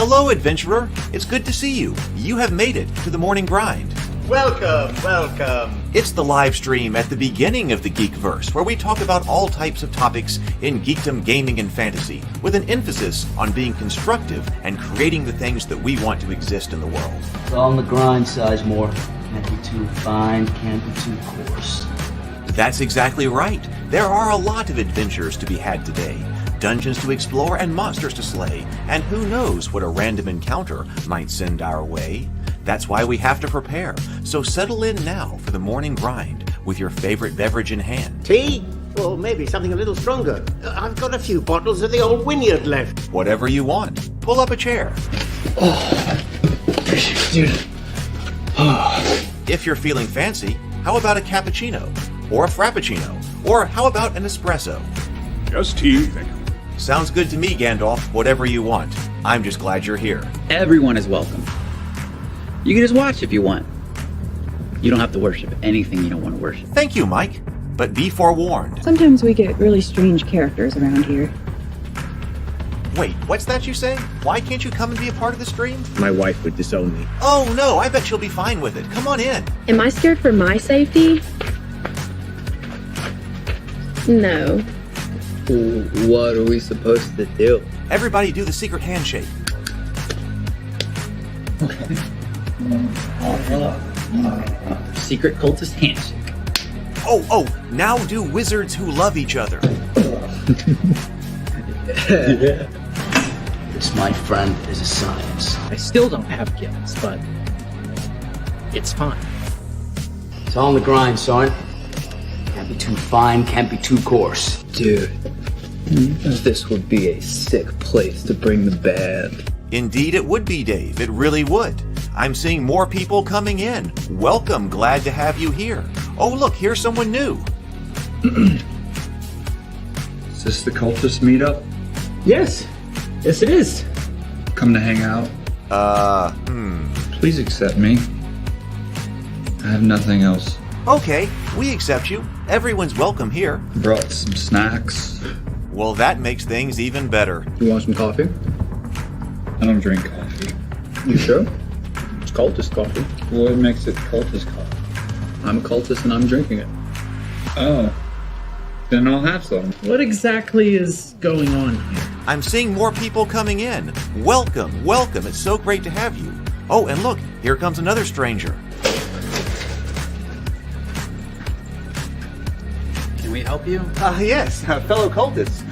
Hello, adventurer. It's good to see you. You have made it to the morning grind. Welcome, welcome. It's the live stream at the beginning of the Geekverse, where we talk about all types of topics in geekdom, gaming, and fantasy, with an emphasis on being constructive and creating the things that we want to exist in the world. It's all on the grind, Sizemore. Can't be too fine, can't be too coarse. That's exactly right. There are a lot of adventures to be had today. Dungeons to explore and monsters to slay, and who knows what a random encounter might send our way. That's why we have to prepare, so settle in now for the morning grind with your favorite beverage in hand. Tea? Or maybe something a little stronger. I've got a few bottles of the old Wynyard left. Whatever you want. Pull up a chair. Dude. If you're feeling fancy, how about a cappuccino? Or a frappuccino? Or how about an espresso? Just tea, thank you. Sounds good to me, Gandalf. Whatever you want. I'm just glad you're here. Everyone is welcome. You can just watch if you want. You don't have to worship anything you don't want to worship. Thank you, Mike. But be forewarned. Sometimes we get really strange characters around here. Wait, what's that you say? Why can't you come and be a part of the stream? My wife would disown me. Oh no, I bet she'll be fine with it. Come on in. Am I scared for my safety? No. What are we supposed to do? Everybody do the secret handshake. Secret cultist handshake. Oh, now do wizards who love each other. This, my friend, is a science. I still don't have gifts, but it's fine. It's all on the grind, son. Can't be too fine, can't be too coarse. Dude, this would be a sick place to bring the band. Indeed it would be, Dave. It really would. I'm seeing more people coming in. Welcome, glad to have you here. Oh look, here's someone new. Is this the cultist meetup? Yes it is. Come to hang out? Please accept me. I have nothing else. Okay, we accept you. Everyone's welcome here. Brought some snacks. Well, that makes things even better. You want some coffee? I don't drink coffee. You sure? It's cultist coffee. What makes it cultist coffee? I'm a cultist and I'm drinking it. Oh. Then I'll have some. What exactly is going on here? I'm seeing more people coming in. Welcome. It's so great to have you. Oh, and look, here comes another stranger. Can we help you? Yes, fellow cultists.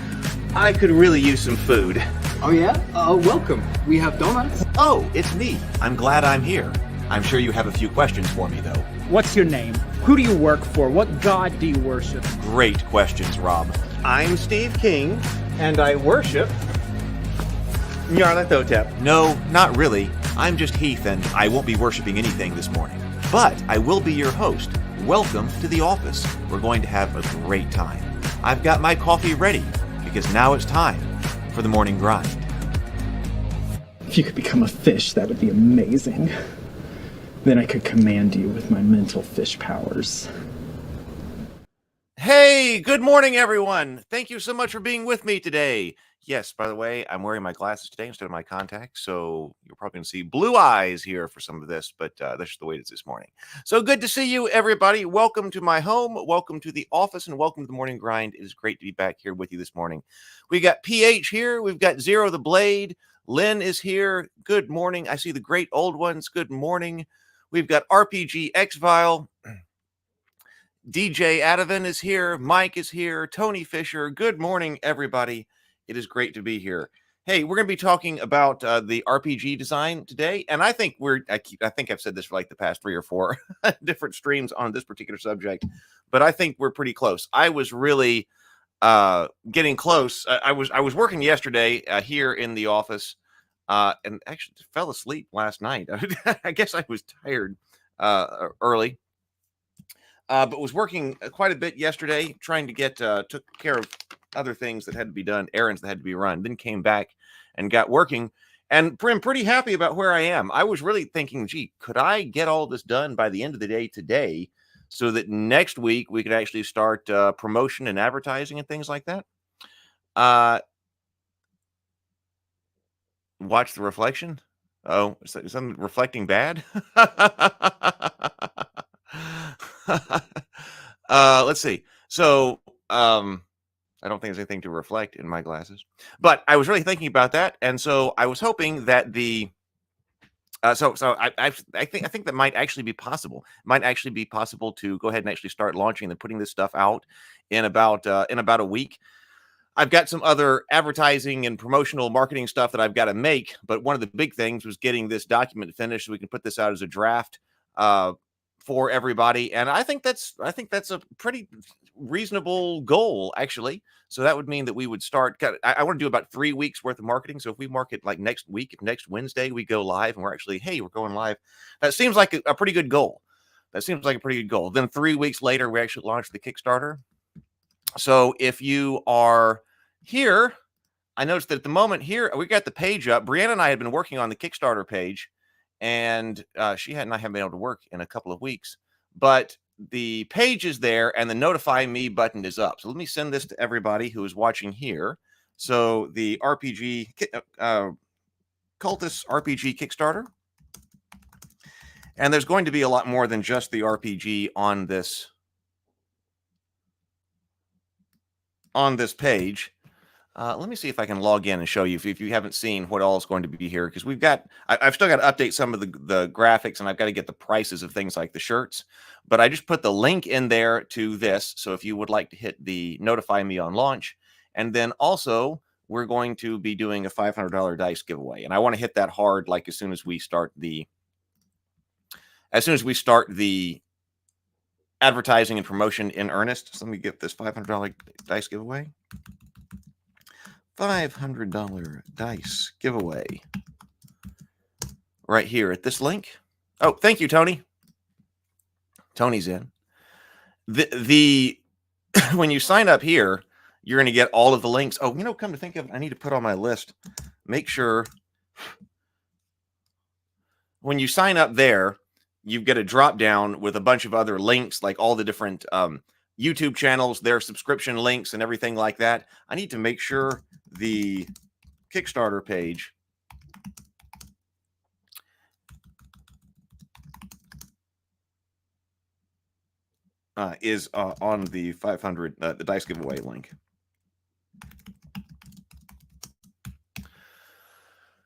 I could really use some food. Oh yeah? Welcome. We have donuts. Oh, it's me. I'm glad I'm here. I'm sure you have a few questions for me, though. What's your name? Who do you work for? What god do you worship? Great questions, Rob. I'm Steve King, and I worship Nyarlathotep. No, not really. I'm just Heath, and I won't be worshiping anything this morning. But I will be your host. Welcome to the office. We're going to have a great time. I've got my coffee ready, because now it's time for the morning grind. If you could become a fish, that would be amazing. Then I could command you with my mental fish powers. Hey, good morning, everyone. Thank you so much for being with me today. Yes, by the way, I'm wearing my glasses today instead of my contacts, so you're probably going to see blue eyes here for some of this, but that's just the way it is this morning. So good to see you, everybody. Welcome to my home, welcome to the office, and welcome to the morning grind. It is great to be back here with you this morning. We got PH here. We've got Zero the Blade. Lynn is here. Good morning. I see the great old ones. Good morning. We've got RPG X-Vile. DJ Adavan is here. Mike is here. Tony Fisher. Good morning, everybody. It is great to be here. Hey, we're going to be talking about the RPG design today, and I think I've said this for like the past 3 or 4 different streams on this particular subject, but I think we're pretty close. I was really getting close. I was working yesterday here in the office, and actually fell asleep last night. I guess I was tired early, but was working quite a bit yesterday, trying to took care of other things that had to be done, errands that had to be run, then came back and got working, and I'm pretty happy about where I am. I was really thinking, gee, could I get all this done by the end of the day today so that next week we could actually start promotion and advertising and things like that? Watch the reflection. Oh, is something reflecting bad? Let's see. So, I don't think there's anything to reflect in my glasses, but I was really thinking about that, and so I was hoping that the I think that might actually be possible. Might actually be possible to go ahead and actually start launching and putting this stuff out in about a week. I've got some other advertising and promotional marketing stuff that I've got to make, but one of the big things was getting this document finished so we can put this out as a draft for everybody. And I think that's a pretty reasonable goal, actually. So that would mean that we would start. I want to do about 3 weeks worth of marketing. So if we market like next week, if next Wednesday we go live and we're actually, hey, we're going live, that seems like a pretty good goal. That seems like a pretty good goal. Then 3 weeks later, we actually launch the Kickstarter. So if you are here, I noticed that at the moment here, we got the page up. Brianna and I had been working on the Kickstarter page, and she and I haven't been able to work in a couple of weeks. But the page is there, and the notify me button is up. So let me send this to everybody who is watching here. So the Cultists RPG Kickstarter. And there's going to be a lot more than just the RPG on this page. Let me see if I can log in and show you if you haven't seen what all is going to be here, because I've still got to update some of the graphics, and I've got to get the prices of things like the shirts. But I just put the link in there to this. So if you would like to hit the notify me on launch, and then also we're going to be doing a $500 dice giveaway. And I want to hit that hard, like as soon as we start the advertising and promotion in earnest. So let me get this $500 dice giveaway. $500 dice giveaway right here at this link. Oh, thank you, Tony. Tony's in. The when you sign up here, you're going to get all of the links. Oh, come to think of it, I need to put on my list. Make sure when you sign up there, you get a drop down with a bunch of other links, like all the different YouTube channels, their subscription links and everything like that. I need to make sure the Kickstarter page is on the 500 the dice giveaway link.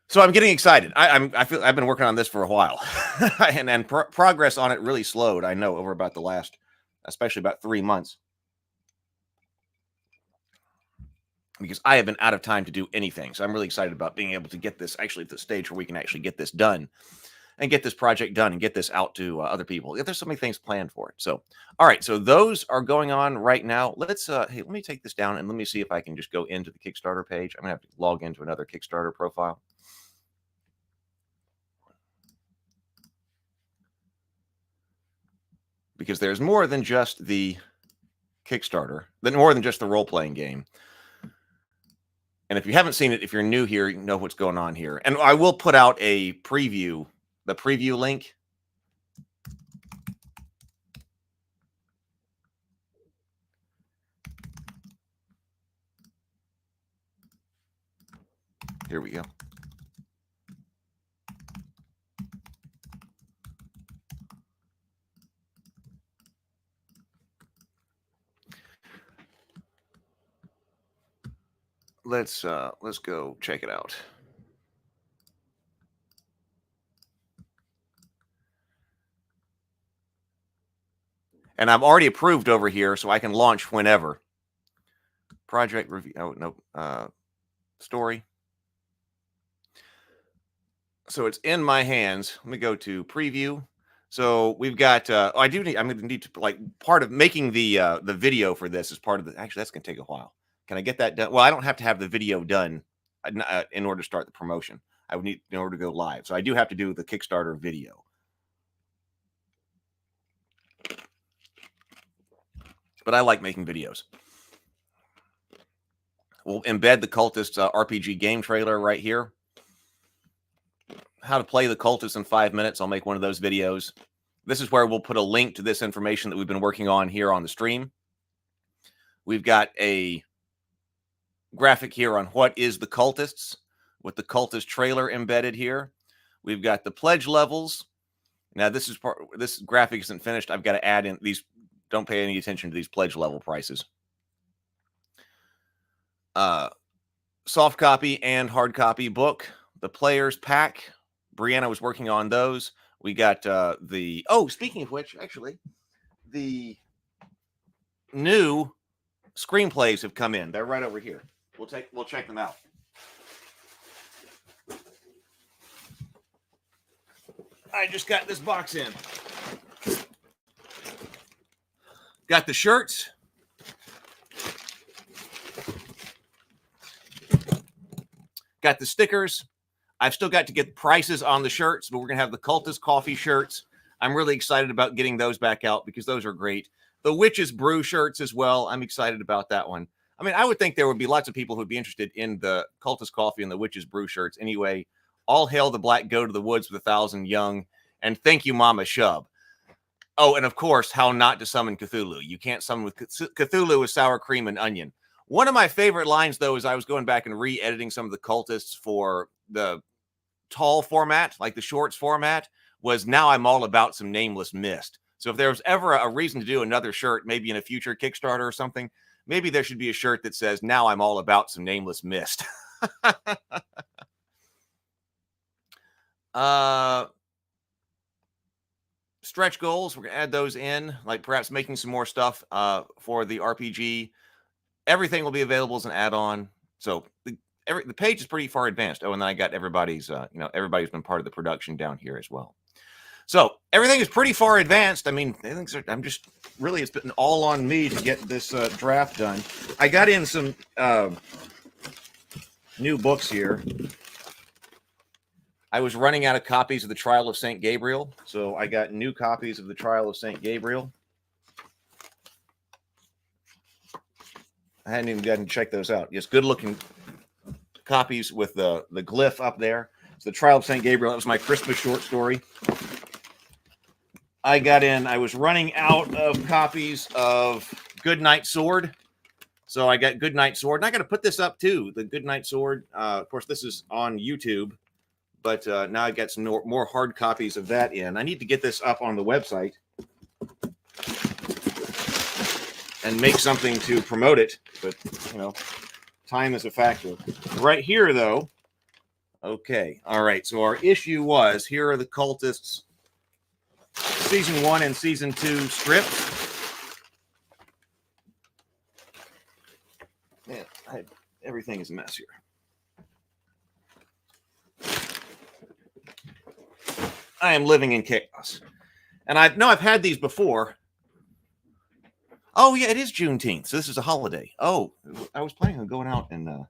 So I'm getting excited. I feel I've been working on this for a while, and progress on it really slowed. I know over about the last, especially about 3 months, because I have been out of time to do anything. So I'm really excited about being able to get this actually at the stage where we can actually get this done and get this project done and get this out to other people. There's so many things planned for it. So, all right. So those are going on right now. Let's, hey, let me take this down and let me see if I can just go into the Kickstarter page. I'm gonna have to log into another Kickstarter profile. Because there's more than just the Kickstarter, more than just the role-playing game. And if you haven't seen it, if you're new here, you know what's going on here. And I will put out a preview, the preview link. Here we go. Let's go check it out. And I'm already approved over here, so I can launch whenever. Project review. Oh no, story. So it's in my hands. Let me go to preview. So we've got. I'm going to need to like part of making the video for this is part of the. Actually, that's going to take a while. Can I get that done? Well, I don't have to have the video done in order to start the promotion. I would need in order to go live. So I do have to do the Kickstarter video. But I like making videos. We'll embed the Cultists RPG game trailer right here. How to play the Cultists in 5 minutes. I'll make one of those videos. This is where we'll put a link to this information that we've been working on here on the stream. We've got a graphic here on what is the Cultists. with the Cultist trailer embedded here. We've got the pledge levels. Now, this graphic isn't finished. I've got to add in these. Don't pay any attention to these pledge level prices. Soft copy and hard copy book. The players pack. Brianna was working on those. We got speaking of which, actually, the new screenplays have come in. They're right over here. We'll check them out. I just got this box in. Got the shirts. Got the stickers. I've still got to get prices on the shirts, but we're going to have the Cultist coffee shirts. I'm really excited about getting those back out because those are great. The Witch's Brew shirts as well. I'm excited about that one. I mean, I would think there would be lots of people who would be interested in the Cultist coffee and the Witch's Brew shirts. Anyway, all hail the Black Goat of the Woods with 1,000 Young. And thank you, Mama Shub. Oh, and of course, how not to summon Cthulhu. You can't summon with Cthulhu with sour cream and onion. One of my favorite lines, though, is I was going back and re-editing some of the Cultists for the tall format, like the shorts format, was now I'm all about some nameless mist. So if there was ever a reason to do another shirt, maybe in a future Kickstarter or something, maybe there should be a shirt that says, now I'm all about some nameless mist. Stretch goals, we're going to add those in, like perhaps making some more stuff for the RPG. Everything will be available as an add-on. So the page is pretty far advanced. Oh, and then I got everybody's, everybody's been part of the production down here as well. So everything is pretty far advanced. I mean, I'm just really, it's been all on me to get this draft done. I got in some new books here. I was running out of copies of The Trial of St. Gabriel, so I got new copies of The Trial of St. Gabriel. I hadn't even gotten to check those out. Yes, good-looking copies with the glyph up there. It's The Trial of St. Gabriel. That was my Christmas short story. I was running out of copies of Goodnight Sword. So I got Goodnight Sword. And I got to put this up, too, the Goodnight Sword. Of course, this is on YouTube. But now I've got some more hard copies of that in. I need to get this up on the website and make something to promote it. But, time is a factor. Right here, though. Okay. All right. So our issue was, here are the Cultists Season 1 and Season 2 strips. Man, everything is a mess here. I am living in chaos. And I know I've had these before. Oh, yeah, it is Juneteenth. So this is a holiday. Oh, I was planning on going out and...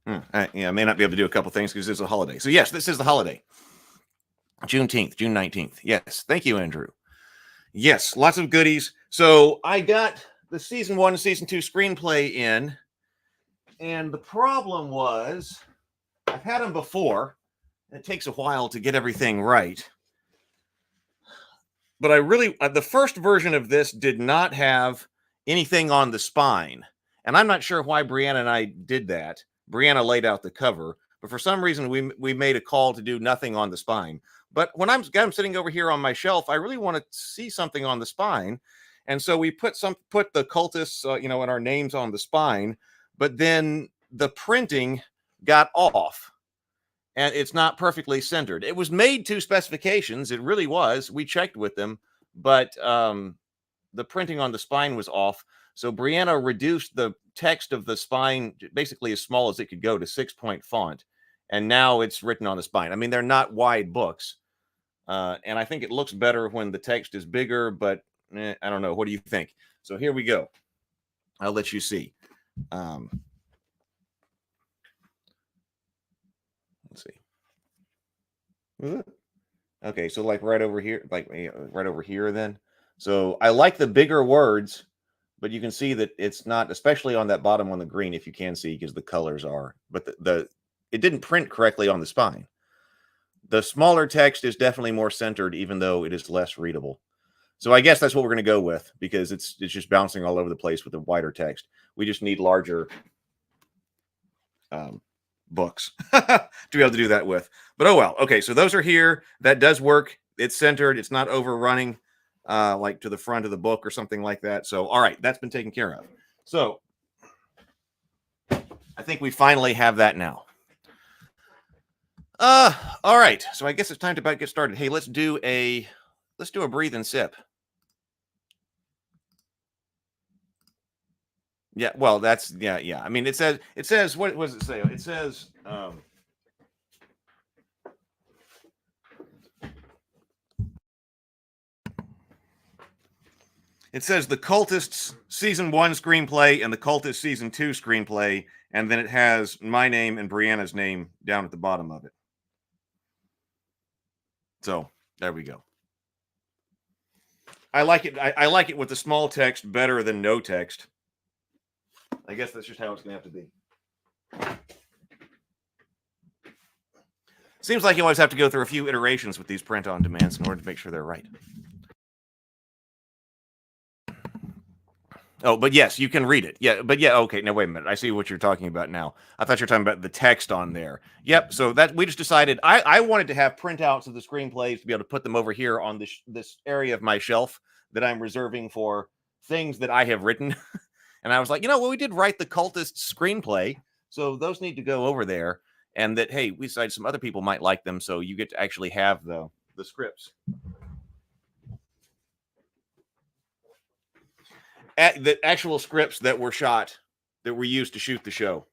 I may not be able to do a couple things because it's a holiday. So, yes, this is the holiday. Juneteenth, June 19th. Yes, thank you, Andrew. Yes, lots of goodies. So I got the Season 1 and Season 2 screenplay in. And the problem was... I've had them before, and it takes a while to get everything right. But the first version of this did not have anything on the spine. And I'm not sure why Brianna and I did that. Brianna laid out the cover, but for some reason we made a call to do nothing on the spine. But when I'm sitting over here on my shelf, I really want to see something on the spine. And so we put the Cultists, and our names on the spine, but then the printing got off and it's not perfectly centered. It was made to specifications. It really was. We checked with them, but the printing on the spine was off. So Brianna reduced the text of the spine basically as small as it could go to 6-point font. And now it's written on the spine. I mean, they're not wide books. And I think it looks better when the text is bigger, but I don't know. What do you think? So here we go. I'll let you see. Let's see. Okay, so like right over here then. So I like the bigger words, but you can see that it's not, especially on that bottom on the green, if you can see, because the colors are, but it didn't print correctly on the spine. The smaller text is definitely more centered, even though it is less readable. So I guess that's what we're going to go with, because it's just bouncing all over the place with the wider text. We just need larger books to be able to do that with. But oh well. Okay, so those are here. That does work. It's centered. It's not overrunning like to the front of the book or something like that. So all right, that's been taken care of. So I think we finally have that now. All right. So I guess it's time to about get started. Hey, let's do a breathe and sip. Yeah, well, that's yeah. I mean, it says what does it say? It says it says the Cultists season 1 screenplay and the Cultists season 2 screenplay, and then it has my name and Brianna's name down at the bottom of it. So there we go. I like it. I like it with the small text better than no text. I guess that's just how it's going to have to be. Seems like you always have to go through a few iterations with these print-on-demands in order to make sure they're right. Oh, but yes, you can read it. Yeah, but yeah, okay. Now, wait a minute. I see what you're talking about now. I thought you were talking about the text on there. Yep, so that we just decided I wanted to have printouts of the screenplays to be able to put them over here on this area of my shelf that I'm reserving for things that I have written. And I was like, well, we did write the Cultist screenplay, so those need to go over there. And that, hey, we decided some other people might like them, so you get to actually have the scripts. The actual scripts that were shot, that were used to shoot the show.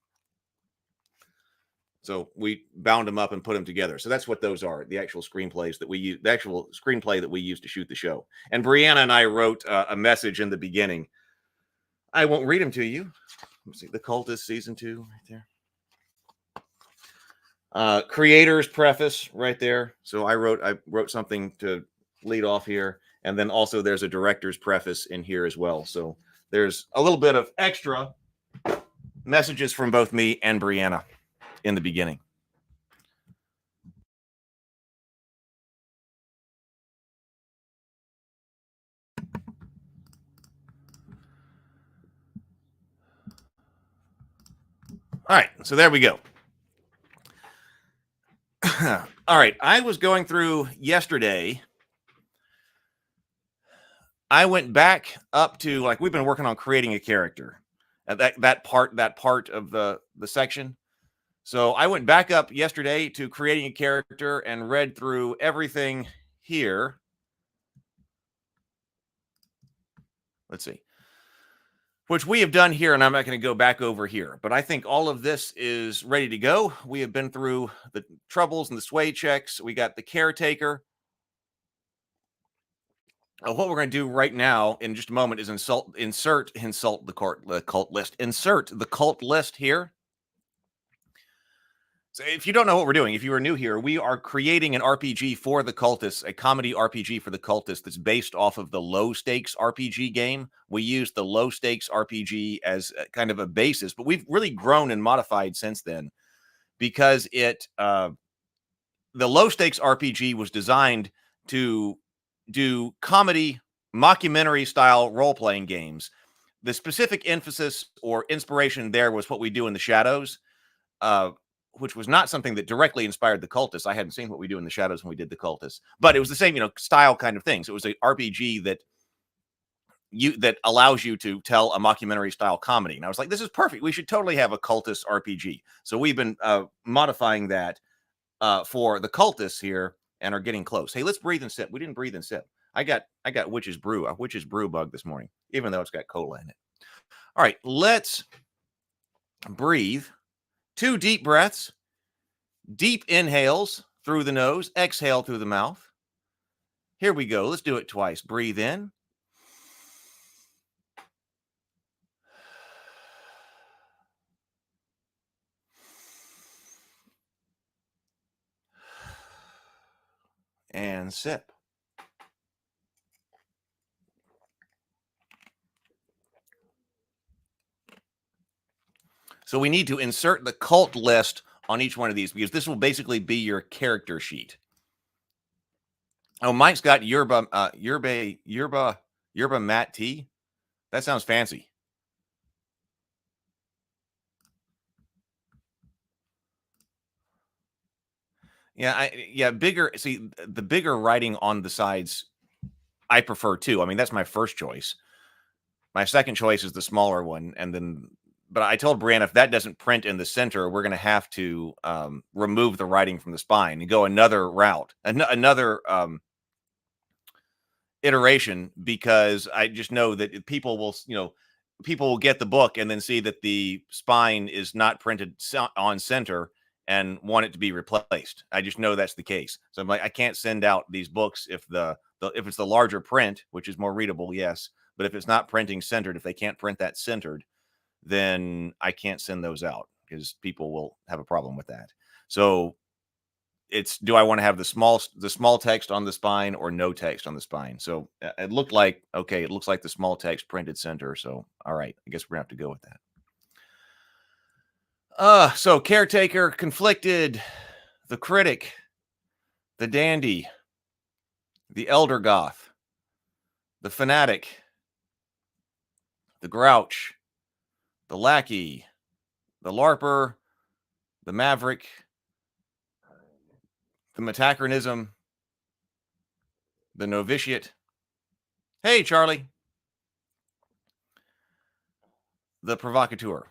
So we bound them up and put them together. So that's what those are, the actual screenplays that we use, the actual screenplay that we used to shoot the show. And Brianna and I wrote a message in the beginning. I won't read them to you. Let's see, the Cultist season 2 right there. Creator's preface right there. So I wrote something to lead off here, and then also there's a director's preface in here as well. So there's a little bit of extra messages from both me and Brianna in the beginning. All right, so there we go. All right, I was going through yesterday. I went back up to, like, we've been working on creating a character, that part of the section. So I went back up yesterday to creating a character and read through everything here. Let's see. Which we have done here, and I'm not going to go back over here. But I think all of this is ready to go. We have been through the troubles and the sway checks. We got the caretaker. What we're going to do right now in just a moment is insert the cult list. Insert the cult list here. So if you don't know what we're doing, if you are new here, we are creating an RPG for the Cultists, a comedy RPG for the Cultists that's based off of the low stakes RPG game. We use the low stakes RPG as kind of a basis, but we've really grown and modified since then because the low stakes RPG was designed to do comedy, mockumentary style role-playing games. The specific emphasis or inspiration there was what we do in the shadows, which was not something that directly inspired the Cultists. I hadn't seen what we do in the shadows when we did the Cultists, but it was the same, style kind of things. It was an RPG that allows you to tell a mockumentary style comedy. And I was like, this is perfect. We should totally have a Cultist RPG. So we've been modifying that for the Cultists here and are getting close. Hey, let's breathe and sip. We didn't breathe and sip. I got Witch's Brew, a Witch's Brew bug this morning, even though it's got cola in it. All right, let's breathe. 2 deep breaths, deep inhales through the nose, exhale through the mouth. Here we go. Let's do it twice. Breathe in. And sip. So we need to insert the cult list on each one of these because this will basically be your character sheet. Oh, Mike's got yerba mat tea. That sounds fancy. Yeah, bigger. See, the bigger writing on the sides, I prefer too. I mean, that's my first choice. My second choice is the smaller one, and then. But I told Brianna if that doesn't print in the center, we're going to have to remove the writing from the spine and go another route, another iteration, because I just know that people will, people will get the book and then see that the spine is not printed on center and want it to be replaced. I just know that's the case. So I'm like, I can't send out these books if if it's the larger print, which is more readable, yes, but if it's not printing centered, if they can't print that centered, then I can't send those out because people will have a problem with that. So it's, do I want to have the small text on the spine or no text on the spine? So it looked like, okay, it looks like the small text printed center. So, all right, I guess we're gonna have to go with that. So caretaker, conflicted, the critic, the dandy, the elder goth, the fanatic, the grouch, the lackey, the larper, the maverick, the metachronism, the novitiate. Hey, Charlie. The provocateur.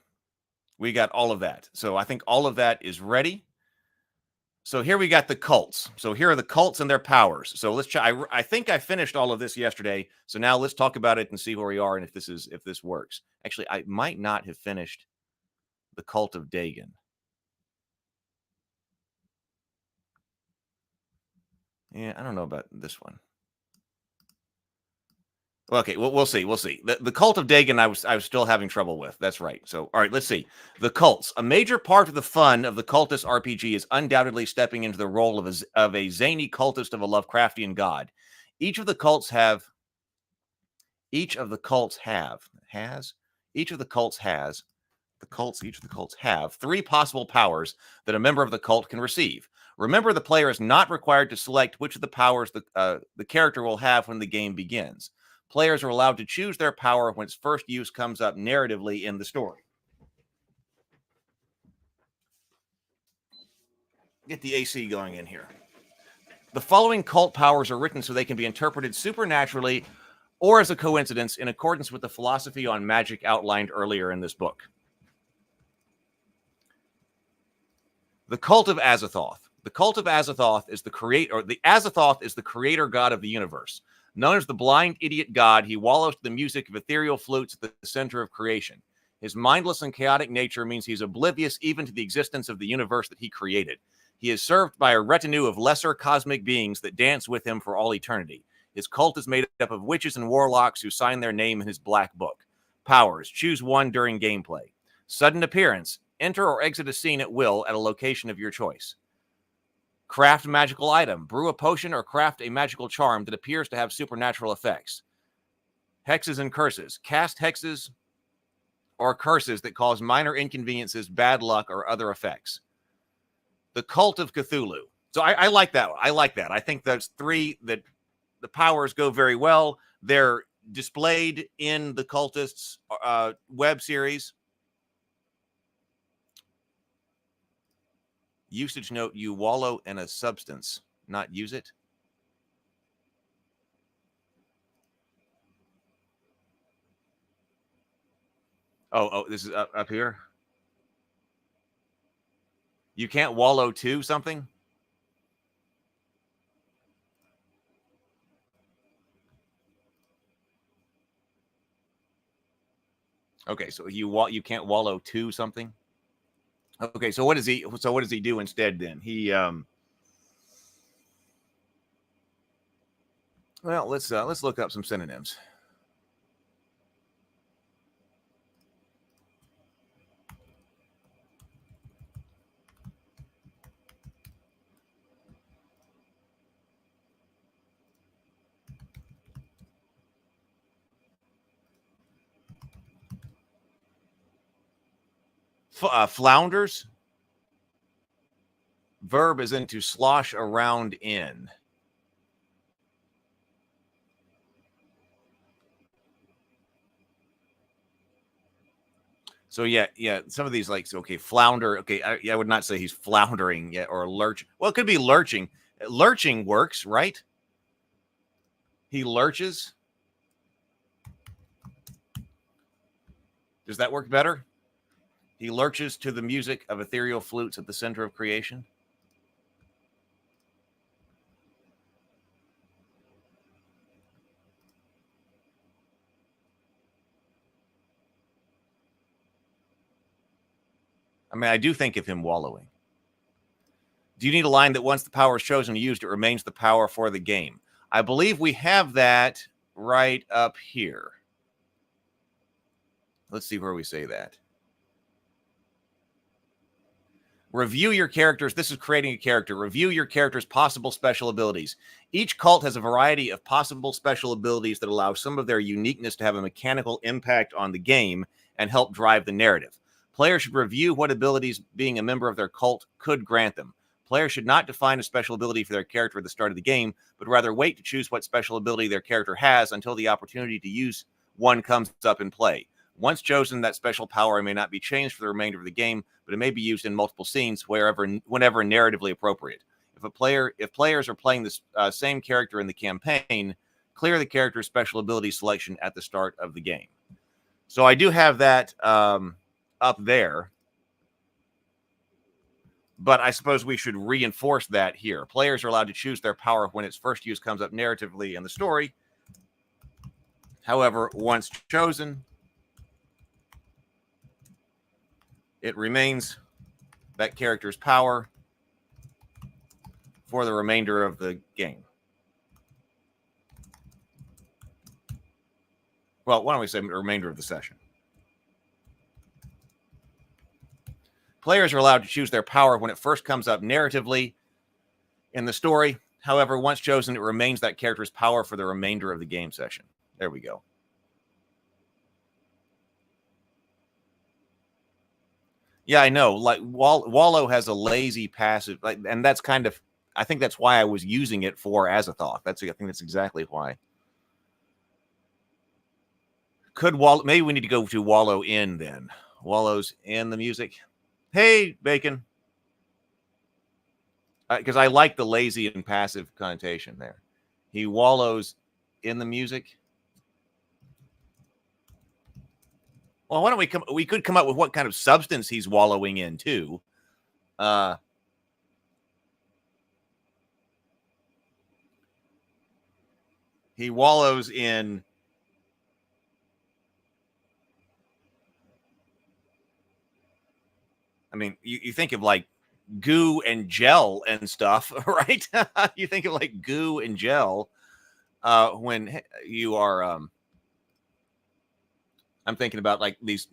We got all of that. So I think all of that is ready. So here we got the cults. So here are the cults and their powers. So let's try. I think I finished all of this yesterday. So now let's talk about it and see where we are and if this works. Actually, I might not have finished the cult of Dagon. Yeah, I don't know about this one. Okay, well, we'll see. We'll see. The cult of Dagon, I was still having trouble with. That's right. So, all right, let's see. The cults. A major part of the fun of the Cultist RPG is undoubtedly stepping into the role of a zany cultist of a Lovecraftian god. Each of the cults has each of the cults have 3 possible powers that a member of the cult can receive. Remember, the player is not required to select which of the powers the character will have when the game begins. Players are allowed to choose their power when its first use comes up narratively in the story. Get the AC going in here. The following cult powers are written so they can be interpreted supernaturally or as a coincidence in accordance with the philosophy on magic outlined earlier in this book. The cult of Azathoth. The cult of Azathoth is the Azathoth is the creator god of the universe. Known as the blind idiot god, he wallows to the music of ethereal flutes at the center of creation. His mindless and chaotic nature means he's oblivious even to the existence of the universe that he created. He is served by a retinue of lesser cosmic beings that dance with him for all eternity. His cult is made up of witches and warlocks who sign their name in his black book. Powers. Choose one during gameplay. Sudden appearance. Enter or exit a scene at will at a location of your choice. Craft magical item. Brew a potion or craft a magical charm that appears to have supernatural effects. Hexes and curses. Cast hexes or curses that cause minor inconveniences, bad luck, or other effects. The cult of Cthulhu. So I like that. I like that. I think those 3 that the powers go very well. They're displayed in the Cultists web series. Usage note, you wallow in a substance, not use it. Oh, this is up here. You can't wallow to something? Okay, so you can't wallow to something? Okay, so what does he do instead then? He well, let's look up some synonyms. Flounders. Verb is in to slosh around in. So yeah, some of these like okay, flounder. Okay, I would not say he's floundering yet or lurch. Well, it could be lurching. Lurching works, right? He lurches. Does that work better? He lurches to the music of ethereal flutes at the center of creation. I mean, I do think of him wallowing. Do you need a line that once the power is chosen and used, it remains the power for the game? I believe we have that right up here. Let's see where we say that. Review your characters. This is creating a character. Review your character's possible special abilities. Each cult has a variety of possible special abilities that allow some of their uniqueness to have a mechanical impact on the game and help drive the narrative. Players should review what abilities being a member of their cult could grant them. Players should not define a special ability for their character at the start of the game, but rather wait to choose what special ability their character has until the opportunity to use one comes up in play. Once chosen, that special power may not be changed for the remainder of the game, but it may be used in multiple scenes whenever narratively appropriate. If players are playing the same character in the campaign, clear the character's special ability selection at the start of the game. So I do have that up there, but I suppose we should reinforce that here. Players are allowed to choose their power when its first use comes up narratively in the story. However, once chosen, it remains that character's power for the remainder of the game. Well, why don't we say the remainder of the session? Players are allowed to choose their power when it first comes up narratively in the story. However, once chosen, it remains that character's power for the remainder of the game session. There we go. Yeah, I know. Like Wallow has a lazy passive, and that's kind of. I think that's why I was using it for Azathoth. I think that's exactly why. Could Wallow? Maybe we need to go to Wallow in then. Wallow's in the music. Hey, Bacon. Because I like the lazy and passive connotation there. He wallows in the music. Well, why don't we could come up with what kind of substance he's wallowing in too. He wallows in I mean, you think of like goo and gel and stuff, right? You think of like goo and gel when you are I'm thinking about like these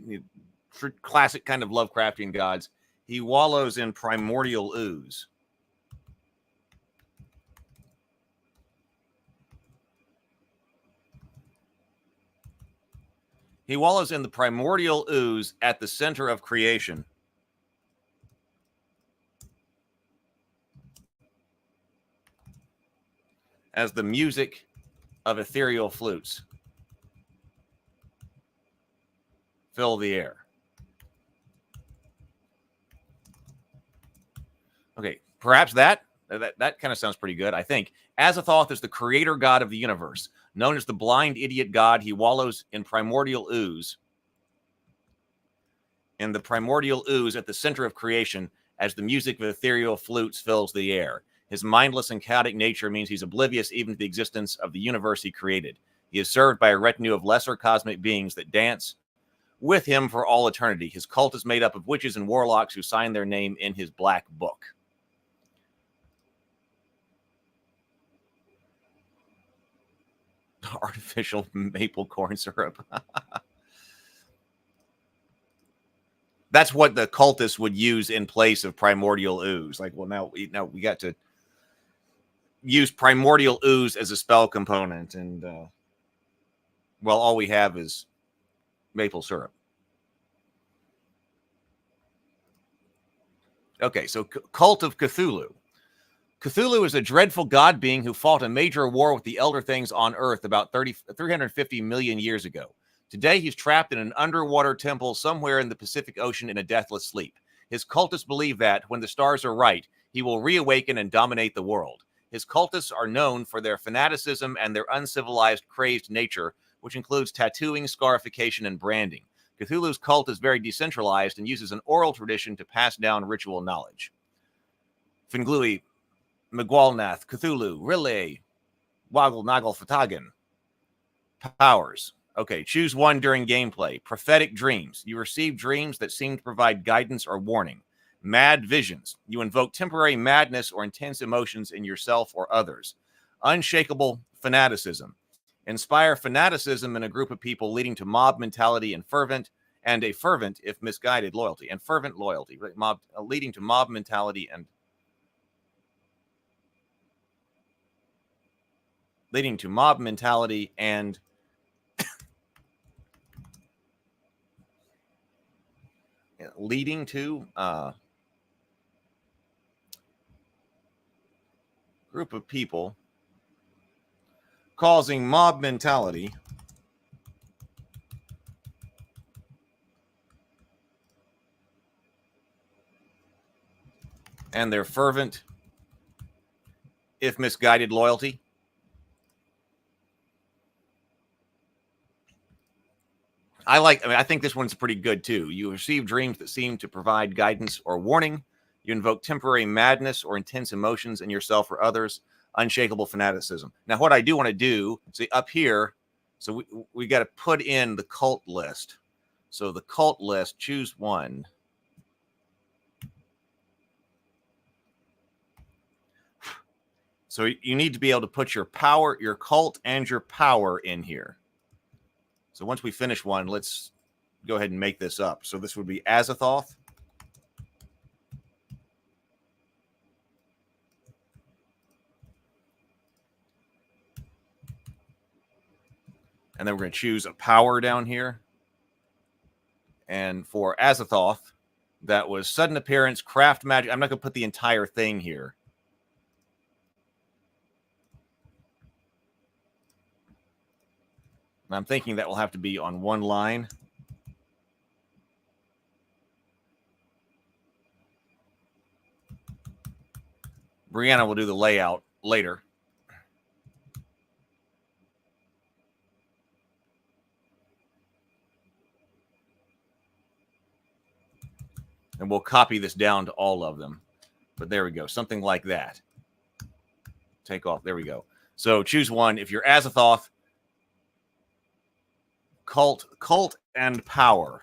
classic kind of Lovecraftian gods. He wallows in primordial ooze. He wallows in the primordial ooze at the center of creation. As the music of ethereal flutes fill the air. Okay, perhaps that kind of sounds pretty good, I think. Azathoth is the creator god of the universe. Known as the blind idiot god, he wallows in primordial ooze. In the primordial ooze at the center of creation as the music of ethereal flutes fills the air. His mindless and chaotic nature means he's oblivious even to the existence of the universe he created. He is served by a retinue of lesser cosmic beings that dance with him for all eternity. His cult is made up of witches and warlocks who sign their name in his black book. Artificial maple corn syrup. That's what the cultists would use in place of primordial ooze. Like, well, now we got to use primordial ooze as a spell component, and well, all we have is maple syrup. Okay, so Cult of Cthulhu. Cthulhu is a dreadful god being who fought a major war with the Elder Things on Earth about 350 million years ago. Today, he's trapped in an underwater temple somewhere in the Pacific Ocean in a deathless sleep. His cultists believe that, when the stars are right, he will reawaken and dominate the world. His cultists are known for their fanaticism and their uncivilized, crazed nature, which includes tattooing, scarification, and branding. Cthulhu's cult is very decentralized and uses an oral tradition to pass down ritual knowledge. Finglui, Migualnath, Cthulhu, Riley, Waggle Nagel Fatagan. Powers. Okay, choose one during gameplay. Prophetic dreams. You receive dreams that seem to provide guidance or warning. Mad visions. You invoke temporary madness or intense emotions in yourself or others. Unshakable fanaticism. Inspire fanaticism in a group of people, leading to mob mentality and a fervent, if misguided, loyalty. And fervent loyalty. Leading to mob mentality and leading to mob mentality and leading to group of people causing mob mentality and their fervent, if misguided, loyalty. I think this one's pretty good too. You receive dreams that seem to provide guidance or warning. You invoke temporary madness or intense emotions in yourself or others. Unshakable fanaticism. Now, what I do want to do, see up here, so we got to put in the cult list. So the cult list, choose one. So you need to be able to put your power, your cult, and your power in here. So once we finish one, let's go ahead and make this up. So this would be Azathoth. And then we're going to choose a power down here. And for Azathoth, that was sudden appearance, craft magic. I'm not going to put the entire thing here. And I'm thinking that will have to be on one line. Brianna will do the layout later. And we'll copy this down to all of them. But there we go. Something like that. Take off. There we go. So choose one. If you're Azathoth, cult and power.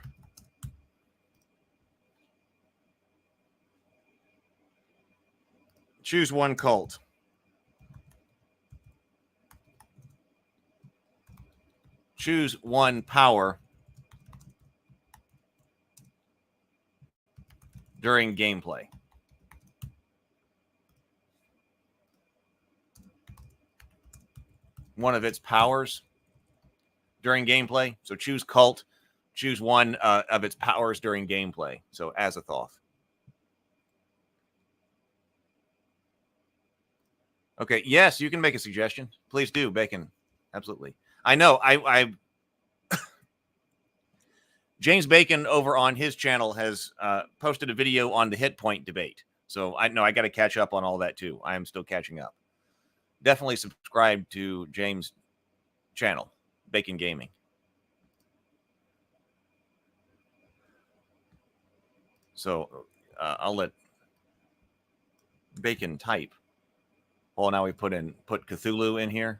Choose one cult. Choose one power during gameplay. One of its powers during gameplay. So choose cult. Choose one of its powers during gameplay. So Azathoth. Okay. Yes, you can make a suggestion. Please do, Bacon. Absolutely. I know. I James Bacon over on his channel has posted a video on the hit point debate. So I know I got to catch up on all that too. I am still catching up. Definitely subscribe to James' channel, Bacon Gaming. So I'll let Bacon type. Well, now we put Cthulhu in here.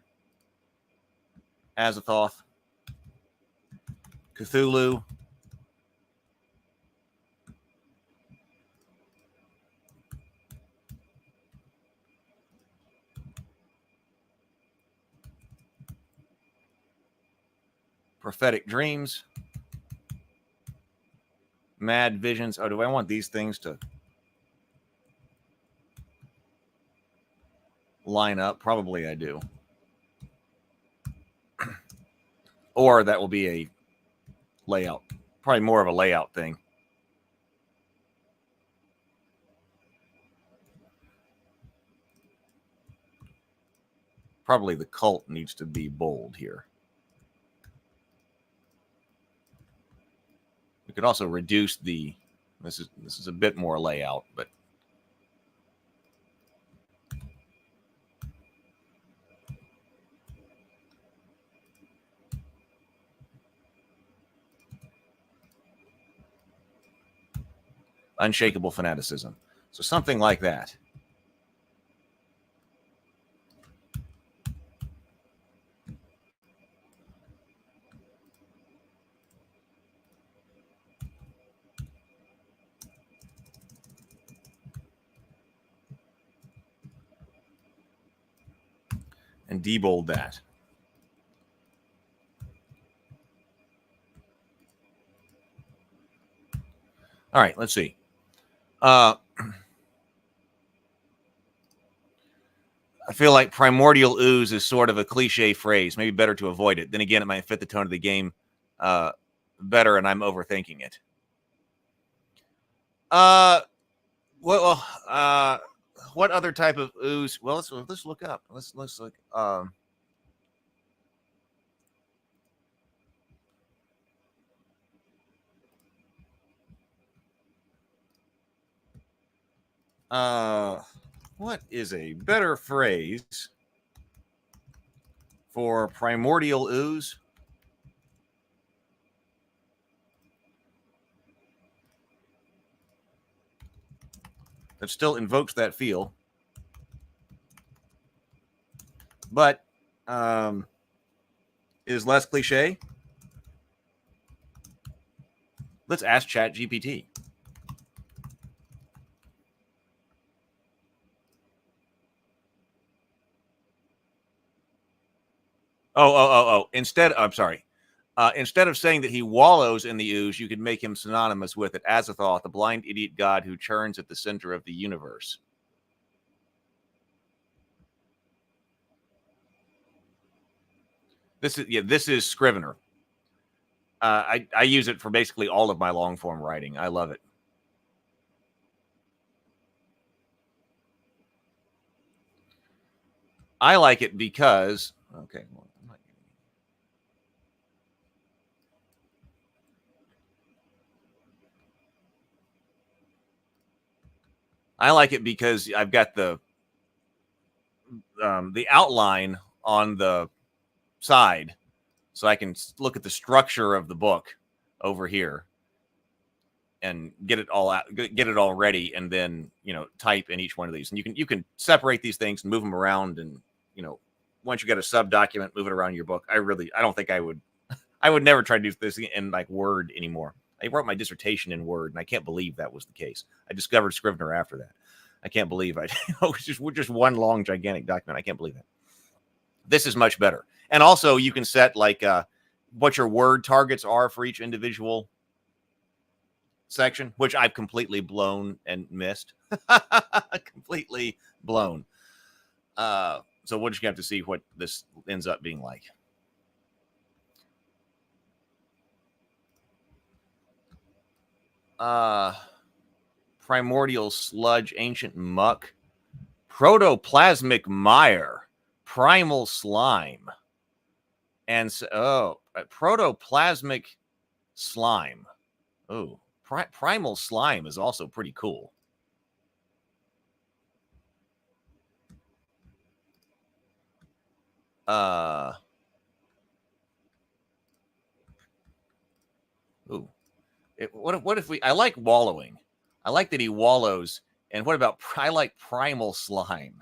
Azathoth. Cthulhu. Prophetic dreams. Mad visions. Oh, do I want these things to line up? Probably I do. Or that will be a layout. Probably more of a layout thing. Probably the cult needs to be bold here. We could also reduce the, this is a bit more layout, but unshakable fanaticism. So something like that. And debold that. All right, let's see. I feel like primordial ooze is sort of a cliche phrase. Maybe better to avoid it. Then again, it might fit the tone of the game better, and I'm overthinking it. What other type of ooze? Well, let's look up. Let's look. What is a better phrase for primordial ooze? That still invokes that feel, but is less cliche. Let's ask ChatGPT. Instead of saying that he wallows in the ooze, you could make him synonymous with it. Azathoth, the blind idiot god who churns at the center of the universe. This is Scrivener. I use it for basically all of my long form writing. I love it. I like it because I like it because I've got the outline on the side, so I can look at the structure of the book over here and get it all out, get it all ready, and then type in each one of these. And you can separate these things and move them around, and once you get a sub document, move it around your book. I don't think I would never try to do this in like Word anymore. I wrote my dissertation in Word, and I can't believe that was the case. I discovered Scrivener after that. I can't believe it's just one long, gigantic document. I can't believe that. This is much better. And also, you can set like what your word targets are for each individual section, which I've completely blown and missed. Completely blown. So we're just going to have to see what this ends up being like. Primordial sludge, ancient muck, protoplasmic mire, primal slime, and protoplasmic slime. Oh, primal slime is also pretty cool. What if we? I like wallowing. I like that he wallows. And what about I like primal slime?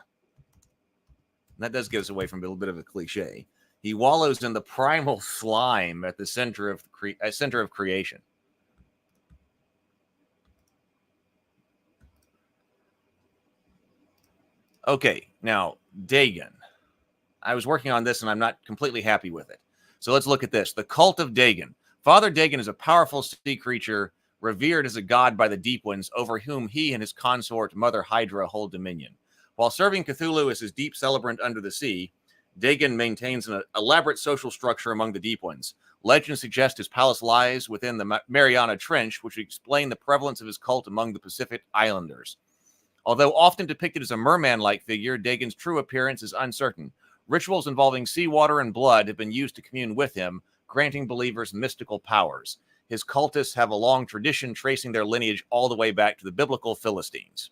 That does get us away from a little bit of a cliche. He wallows in the primal slime at the center of creation. Okay, now Dagon. I was working on this and I'm not completely happy with it. So let's look at this. The Cult of Dagon. Father Dagon is a powerful sea creature revered as a god by the Deep Ones, over whom he and his consort Mother Hydra hold dominion. While serving Cthulhu as his deep celebrant under the sea, Dagon maintains an elaborate social structure among the Deep Ones. Legends suggest his palace lies within the Mariana Trench, which would explain the prevalence of his cult among the Pacific Islanders. Although often depicted as a merman-like figure, Dagon's true appearance is uncertain. Rituals involving seawater and blood have been used to commune with him, granting believers mystical powers. His cultists have a long tradition tracing their lineage all the way back to the biblical Philistines.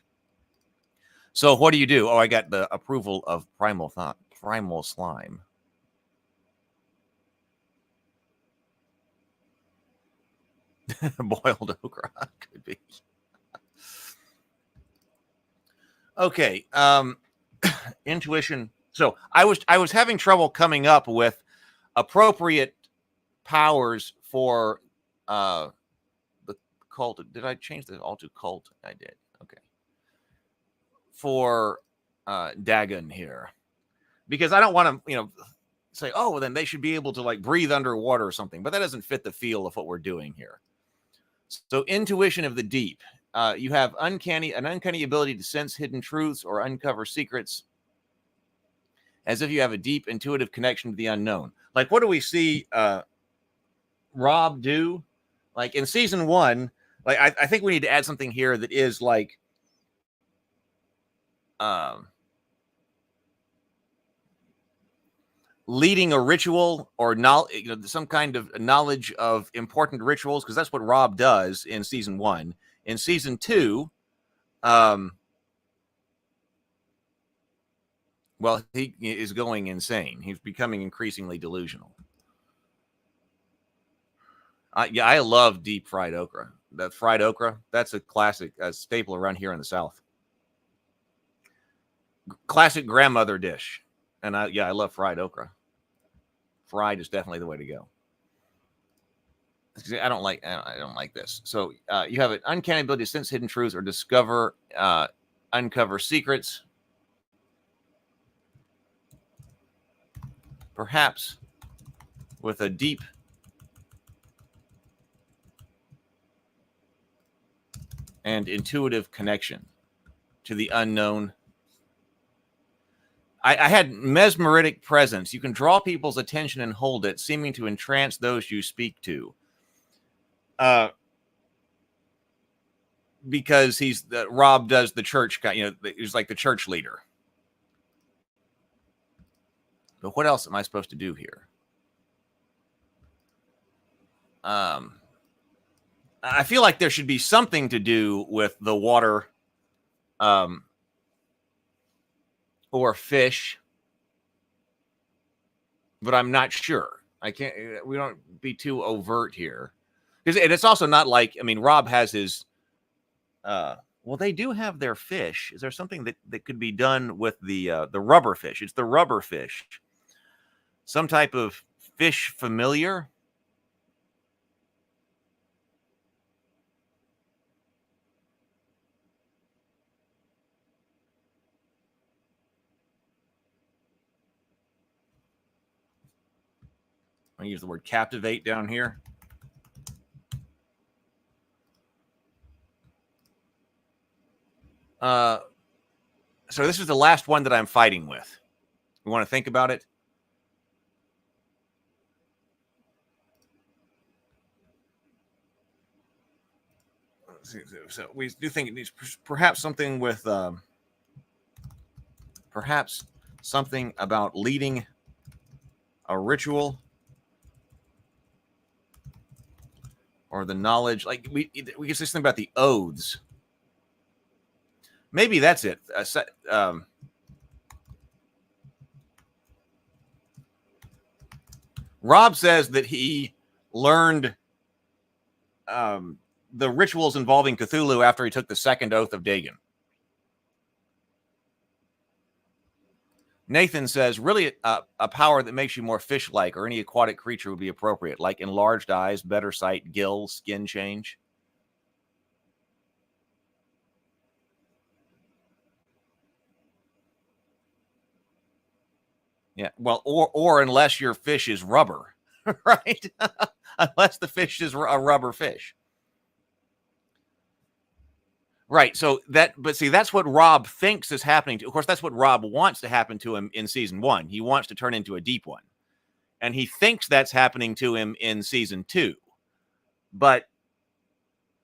So what do? Oh, I got the approval of primal slime. Boiled okra could be. Okay. Intuition. So I was having trouble coming up with appropriate powers for the cult. Did I change the all to cult? I did. Okay. For Dagon here, because I don't want to, say, oh, well, then they should be able to like breathe underwater or something, but that doesn't fit the feel of what we're doing here. So intuition of the deep. You have an uncanny ability to sense hidden truths or uncover secrets, as if you have a deep intuitive connection to the unknown. Like, what do we see Rob do? Like in season 1, like I think we need to add something here that is like leading a ritual or some kind of knowledge of important rituals, because that's what Rob does in season 1. In season 2, well, he is going insane. He's becoming increasingly delusional. I love deep fried okra. That fried okra, that's a classic, staple around here in the South. Classic grandmother dish. And I love fried okra. Fried is definitely the way to go. I don't like this. So you have an uncanny ability to sense hidden truths or uncover secrets. Perhaps with a deep and intuitive connection to the unknown. I had mesmeric presence. You can draw people's attention and hold it, seeming to entrance those you speak to. Because Rob does the church, he's like the church leader. But what else am I supposed to do here? I feel like there should be something to do with the water, or fish, but I'm not sure. We don't be too overt here, because it's also not like, Rob has his. Well, they do have their fish. Is there something that could be done with the rubber fish? It's the rubber fish. Some type of fish familiar. I use the word captivate down here. So this is the last one that I'm fighting with. You want to think about it? So we do think it needs perhaps something with perhaps something about leading a ritual or the knowledge. Like we get this thing about the oaths. Maybe that's it. Rob says that he learned the rituals involving Cthulhu after he took the second oath of Dagon. Nathan says, really, a power that makes you more fish-like or any aquatic creature would be appropriate, like enlarged eyes, better sight, gills, skin change. Yeah, well, or unless your fish is rubber, right? Unless the fish is a rubber fish. Right. So that's what Rob thinks is happening. Of course, that's what Rob wants to happen to him in season 1. He wants to turn into a deep one. And he thinks that's happening to him in season 2. But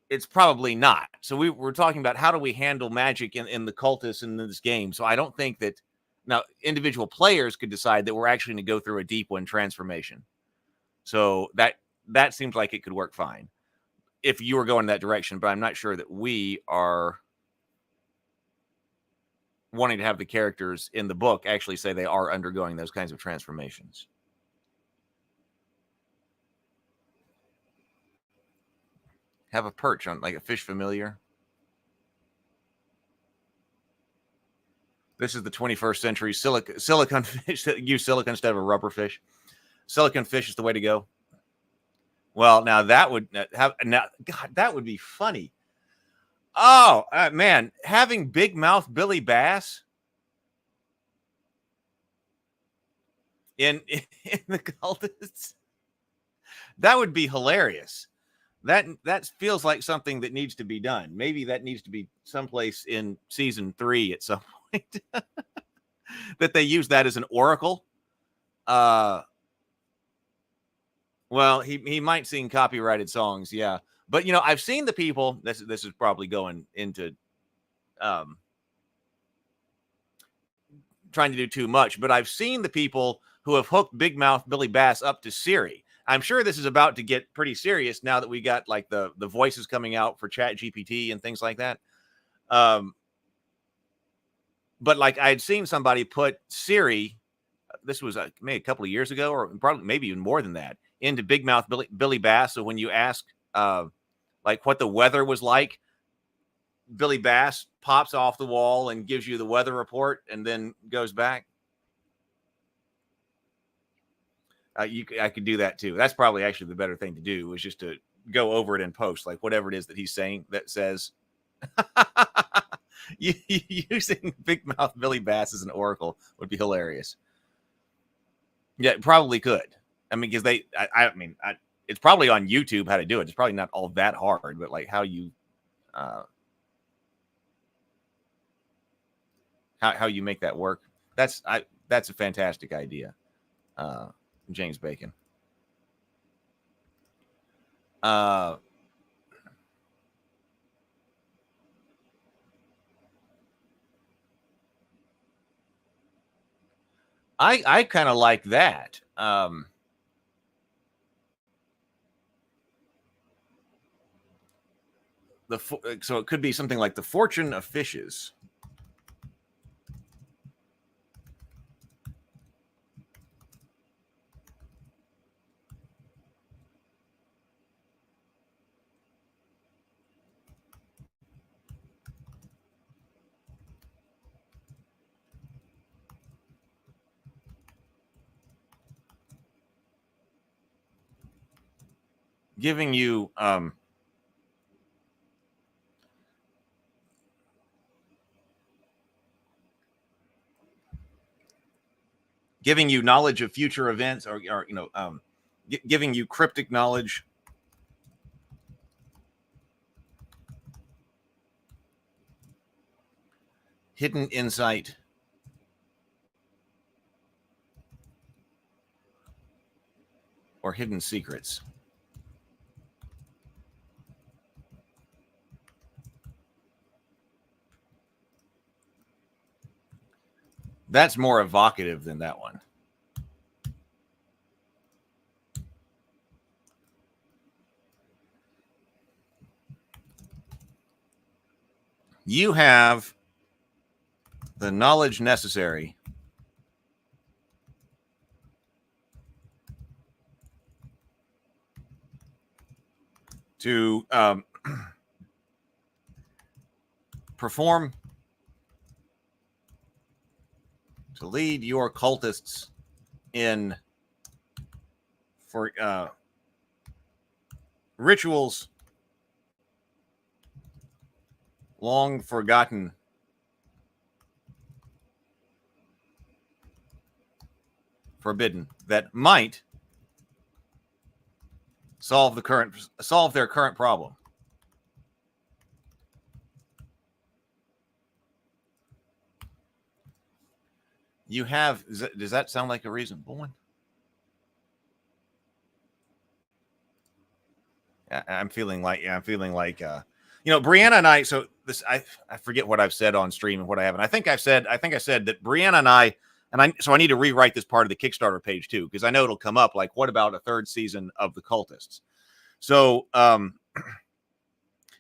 it's probably not. So we're talking about how do we handle magic in the cultists in this game. So I don't think that now individual players could decide that we're actually going to go through a deep one transformation. So that seems like it could work fine. if you were going that direction, but I'm not sure that we are wanting to have the characters in the book actually say they are undergoing those kinds of transformations. Have a perch on, like a fish familiar. This is the 21st century silicon fish that use silicon instead of a rubber fish. Silicon fish is the way to go. Well, now that would God, that would be funny. Oh, man, having big mouth Billy Bass in the Cultists, that would be hilarious. That feels like something that needs to be done. Maybe that needs to be someplace in season 3 at some point that they use that as an oracle. Well, he might sing copyrighted songs, yeah. But I've seen the people. This is probably going into trying to do too much. But I've seen the people who have hooked Big Mouth Billy Bass up to Siri. I'm sure this is about to get pretty serious now that we got like the voices coming out for Chat GPT and things like that. But like I had seen somebody put Siri, this was maybe a couple of years ago, or probably maybe even more than that, into Big Mouth Billy Bass. So when you ask like what the weather was like, Billy Bass pops off the wall and gives you the weather report and then goes back. I could do that too. That's probably actually the better thing to do, is just to go over it in post, like whatever it is that he's saying that says using Big Mouth Billy Bass as an oracle would be hilarious. Yeah, it probably could. I mean, because it's probably on YouTube how to do it. It's probably not all that hard, but like how you how you make that work. That's a fantastic idea. James Bacon. I kind of like that. So it could be something like the fortune of fishes. Giving you knowledge of future events, or giving you cryptic knowledge. Hidden insight. Or hidden secrets. That's more evocative than that one. You have the knowledge necessary to perform, to lead your cultists in for rituals long forgotten, forbidden, that might solve their current problem. You have, does that sound like a reasonable one? I'm feeling like Brianna and I, so this, I forget what I've said on stream and what I haven't. I think I said that Brianna and I need to rewrite this part of the Kickstarter page too, because I know it'll come up like, what about a third season of the Cultists? So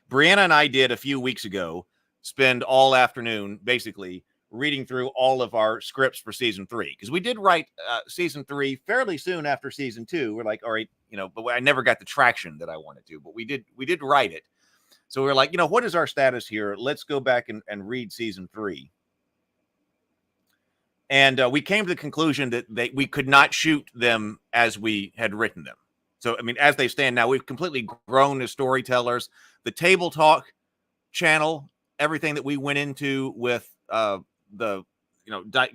Brianna and I did a few weeks ago spend all afternoon basically reading through all of our scripts for season 3, because we did write season 3 fairly soon after season 2. We're like, all right, but I never got the traction that I wanted to, but we did write it. So we're like, what is our status here? Let's go back and read season 3. And we came to the conclusion that we could not shoot them as we had written them. So, I mean, as they stand now, we've completely grown as storytellers. The Table Talk channel, everything that we went into with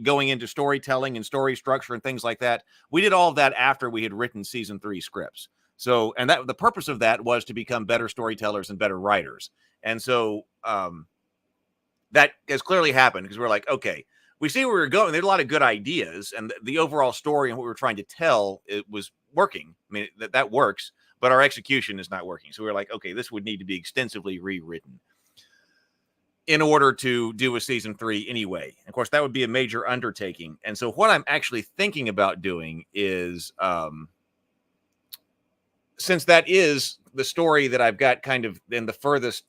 going into storytelling and story structure and things like that, we did all of that after we had written season 3 scripts. So, and that the purpose of that was to become better storytellers and better writers. And so that has clearly happened, because we're like, okay, we see where we're going. There's a lot of good ideas, and the overall story and what we were trying to tell, it was working. I mean, that works, but our execution is not working. So we're like, okay, this would need to be extensively rewritten in order to do a season 3 anyway. Of course, that would be a major undertaking. And so what I'm actually thinking about doing is, since that is the story that I've got kind of in the furthest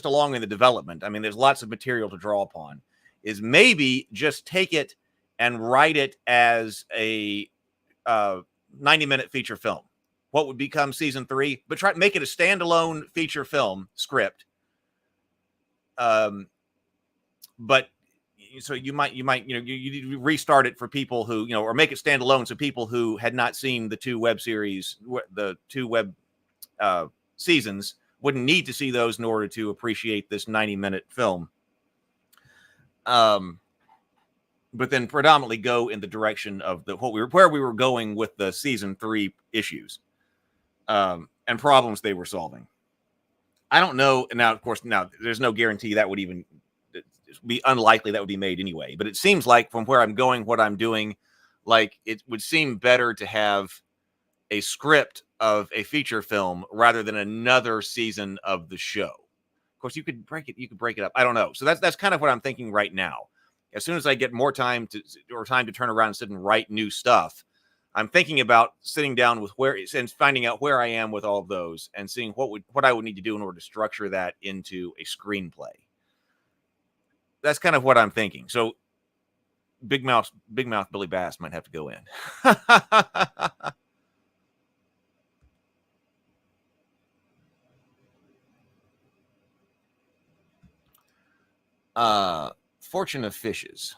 along in the development, I mean, there's lots of material to draw upon, is maybe just take it and write it as a 90-minute feature film. What would become season 3, but try to make it a standalone feature film script. But so you might you restart it for people who, or make it standalone, so people who had not seen the 2 web series, the 2 web seasons, wouldn't need to see those in order to appreciate this 90-minute film. But then predominantly go in the direction of where we were going with the season 3 issues, and problems they were solving. I don't know. Now, of course, there's no guarantee that would even be unlikely that would be made anyway. But it seems like, from where I'm going, what I'm doing, like, it would seem better to have a script of a feature film rather than another season of the show. Of course, you could break it up. I don't know. So that's kind of what I'm thinking right now. As soon as I get more time to turn around and sit and write new stuff, I'm thinking about sitting down with and finding out where I am with all of those, and seeing what I would need to do in order to structure that into a screenplay. That's kind of what I'm thinking. So Big Mouth Billy Bass might have to go in. Fortune of Fishes.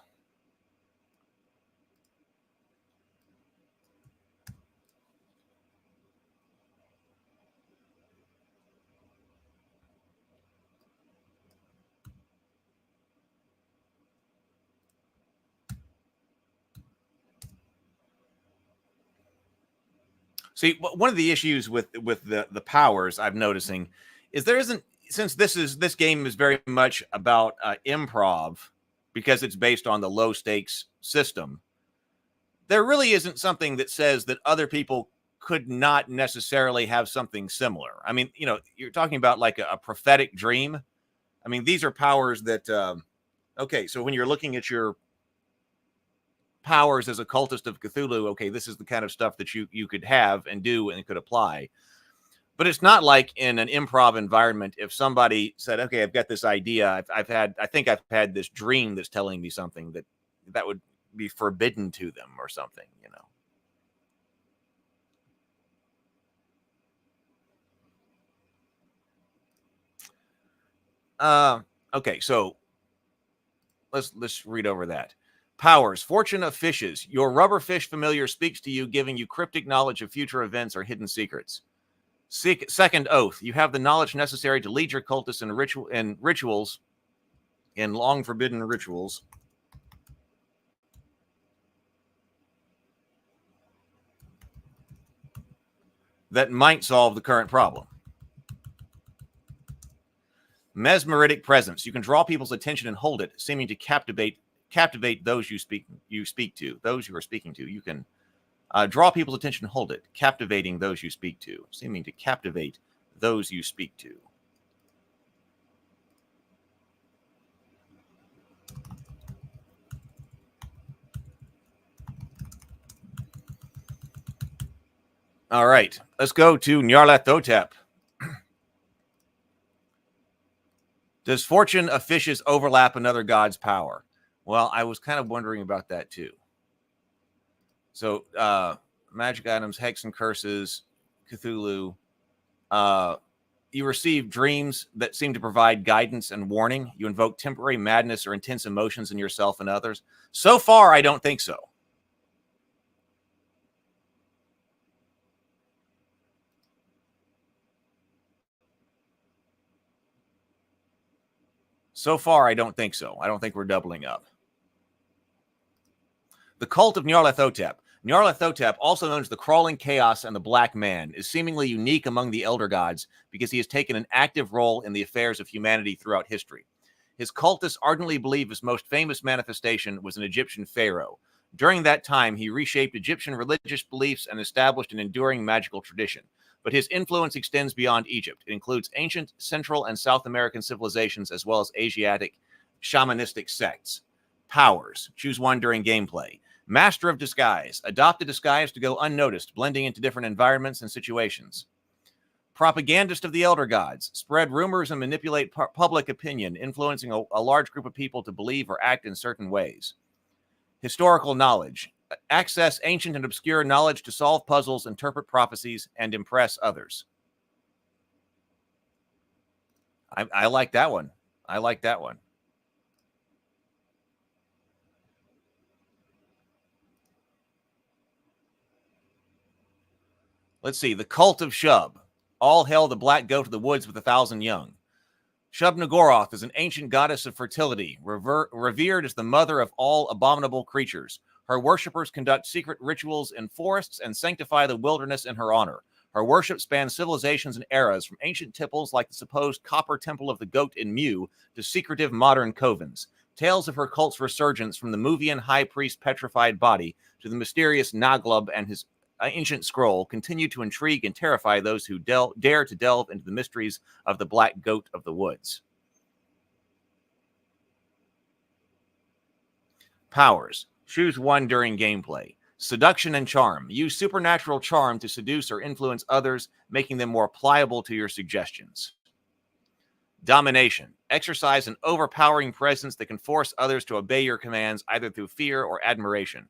See, one of the issues with the powers I'm noticing is there isn't, since this game is very much about improv, because it's based on the low stakes system, there really isn't something that says that other people could not necessarily have something similar. I mean, you're talking about like a prophetic dream. I mean, these are powers that, okay, so when you're looking at your powers as a cultist of Cthulhu, okay, this is the kind of stuff that you could have and do and could apply. But it's not like in an improv environment, if somebody said, okay, I've got this idea, I think I've had this dream that's telling me something, that would be forbidden to them or something, Okay, so let's read over that. Powers. Fortune of Fishes. Your rubberfish familiar speaks to you, giving you cryptic knowledge of future events or hidden secrets. Second oath. You have the knowledge necessary to lead your cultists in long forbidden rituals. That might solve the current problem. Mesmeritic presence. You can draw people's attention and hold it, seeming to captivate those you speak to. Those you are speaking to. You can draw people's attention and hold it, captivating those you speak to, seeming to captivate those you speak to. All right, let's go to Nyarlathotep. Does fortune of fishes overlap another god's power? Well, I was kind of wondering about that too. So, magic items, hex and curses, Cthulhu. You receive dreams that seem to provide guidance and warning. You invoke temporary madness or intense emotions in yourself and others. So far, I don't think so. So far, I don't think so. I don't think we're doubling up. The cult of Nyarlathotep. Nyarlathotep, also known as the Crawling Chaos and the Black Man, is seemingly unique among the Elder Gods because he has taken an active role in the affairs of humanity throughout history. His cultists ardently believe his most famous manifestation was an Egyptian pharaoh. During that time, he reshaped Egyptian religious beliefs and established an enduring magical tradition. But his influence extends beyond Egypt. It includes ancient Central and South American civilizations as well as Asiatic shamanistic sects. Powers. Choose one during gameplay. Master of Disguise. Adopt a disguise to go unnoticed, blending into different environments and situations. Propagandist of the Elder Gods. Spread rumors and manipulate public opinion, influencing a large group of people to believe or act in certain ways. Historical knowledge. Access ancient and obscure knowledge to solve puzzles, interpret prophecies, and impress others. I like that one. I like that one. Let's see. The Cult of Shub. All hail the black goat of the woods with 1,000 young. Shub-Niggurath is an ancient goddess of fertility, revered as the mother of all abominable creatures. Her worshippers conduct secret rituals in forests and sanctify the wilderness in her honor. Her worship spans civilizations and eras, from ancient temples like the supposed copper temple of the goat in Mu to secretive modern covens. Tales of her cult's resurgence, from the Muvian high priest petrified body to the mysterious Naglub and his ancient scroll, continue to intrigue and terrify those who dare to delve into the mysteries of the black goat of the woods. Powers. Choose one during gameplay. Seduction and charm. Use supernatural charm to seduce or influence others, making them more pliable to your suggestions. Domination. Exercise an overpowering presence that can force others to obey your commands, either through fear or admiration.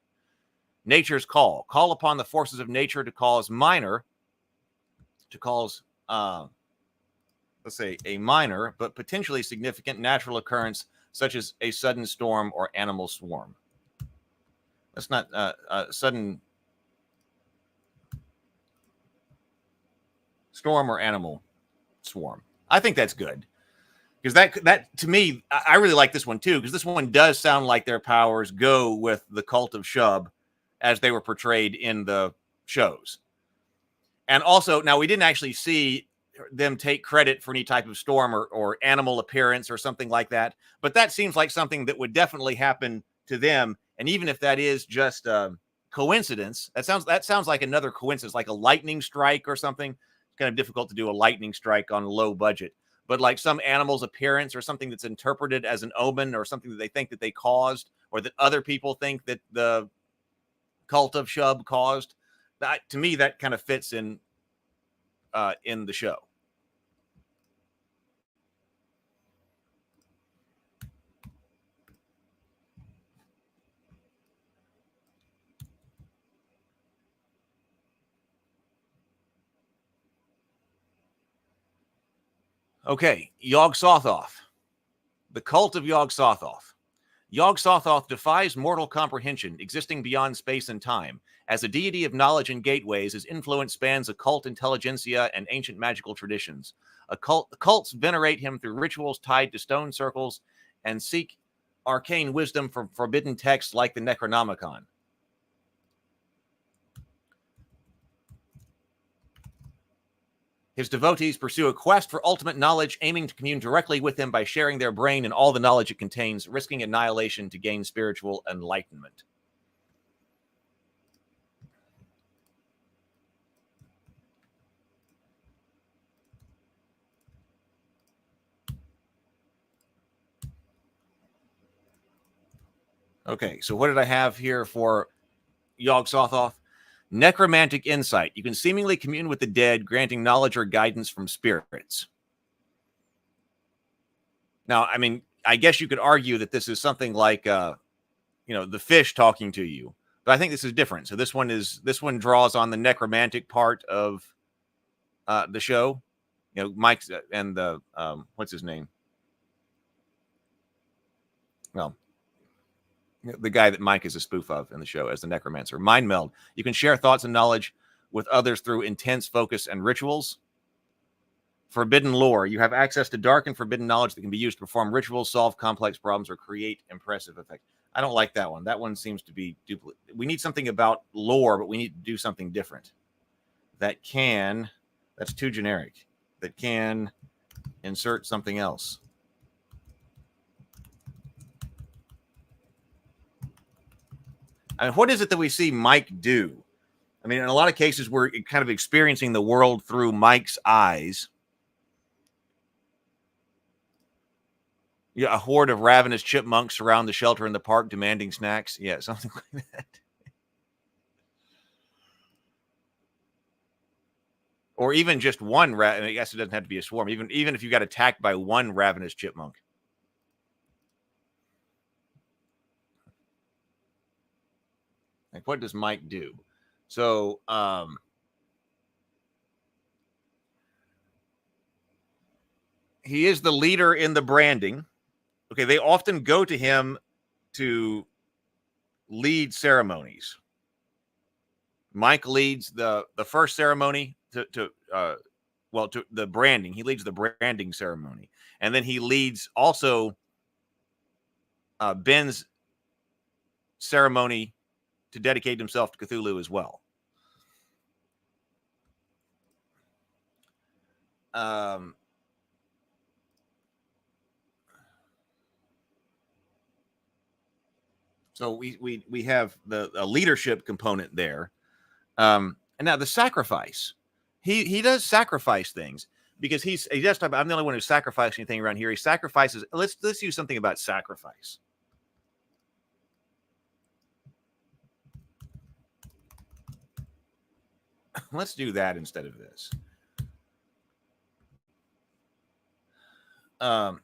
Nature's call. Call upon the forces of nature to cause a minor but potentially significant natural occurrence, such as a sudden storm or animal swarm. That's not sudden storm or animal swarm. I think that's good, because that to me, I really like this one too, because this one does sound like their powers go with the Cult of Shub as they were portrayed in the shows. And also, now we didn't actually see them take credit for any type of storm or animal appearance or something like that, but that seems like something that would definitely happen to them. And even if that is just a coincidence, that sounds like another coincidence, like a lightning strike or something. It's kind of difficult to do a lightning strike on a low budget, but like some animal's appearance or something that's interpreted as an omen or something that they think that they caused, or that other people think that the Cult of Shub caused. That, to me, that kind of fits in the show. Okay, Yog-Sothoth. The Cult of Yog-Sothoth. Yog-Sothoth defies mortal comprehension, existing beyond space and time. As a deity of knowledge and gateways, his influence spans occult intelligentsia and ancient magical traditions. Cults venerate him through rituals tied to stone circles and seek arcane wisdom from forbidden texts like the Necronomicon. His devotees pursue a quest for ultimate knowledge, aiming to commune directly with him by sharing their brain and all the knowledge it contains, risking annihilation to gain spiritual enlightenment. Okay, so what did I have here for Yog-Sothoth? Necromantic insight. You can seemingly commune with the dead, granting knowledge or guidance from spirits. Now, I mean, I guess you could argue that this is something like, the fish talking to you, but I think this is different. So this one draws on the necromantic part of the show. Mike's and the what's his name? Well, the guy that Mike is a spoof of in the show as the necromancer. Mind meld. You can share thoughts and knowledge with others through intense focus and rituals. Forbidden lore. You have access to dark and forbidden knowledge that can be used to perform rituals, solve complex problems, or create impressive effects. I don't like that one. That one seems to be duplicate. We need something about lore, but we need to do something different. That's too generic. That can insert something else. I mean, what is it that we see Mike do? I mean, in a lot of cases, we're kind of experiencing the world through Mike's eyes. Yeah, a horde of ravenous chipmunks surround the shelter in the park, demanding snacks. Yeah, something like that. Or even just one I guess it doesn't have to be a swarm. Even if you got attacked by one ravenous chipmunk. Like, what does Mike do? So, he is the leader in the branding. Okay, they often go to him to lead ceremonies. Mike leads the first ceremony to the branding. He leads the branding ceremony, and then he leads also Ben's ceremony to dedicate himself to Cthulhu as well. So we have the leadership component there. And now the sacrifice. He does sacrifice things because he does talk about, I'm the only one who sacrificed anything around here. He sacrifices. Let's use something about sacrifice. Let's do that instead of this. And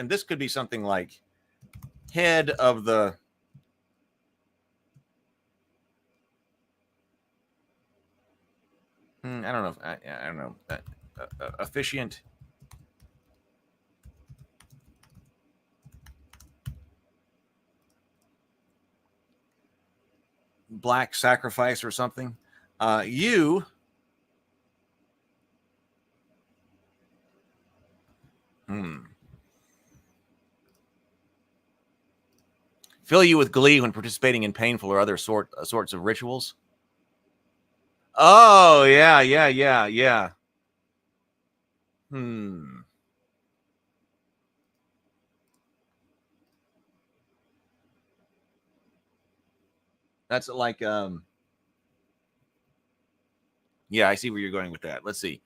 this could be something like head of the I don't know. I don't know. Officiant. Black sacrifice or something. You. Fill you with glee when participating in painful or other sorts of rituals. Oh, yeah. That's like, yeah, I see where you're going with that. Let's see.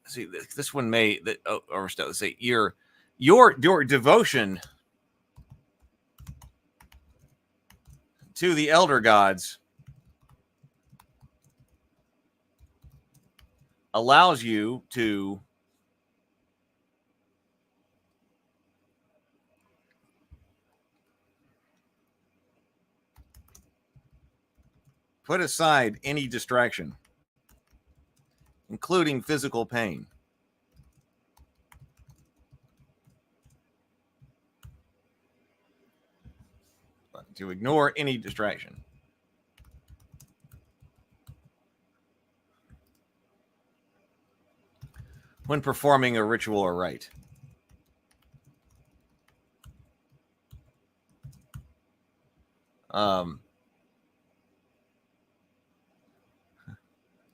See, this one may, let's say your devotion to the elder gods allows you to put aside any distraction, including physical pain. To ignore any distraction. When performing a ritual or rite.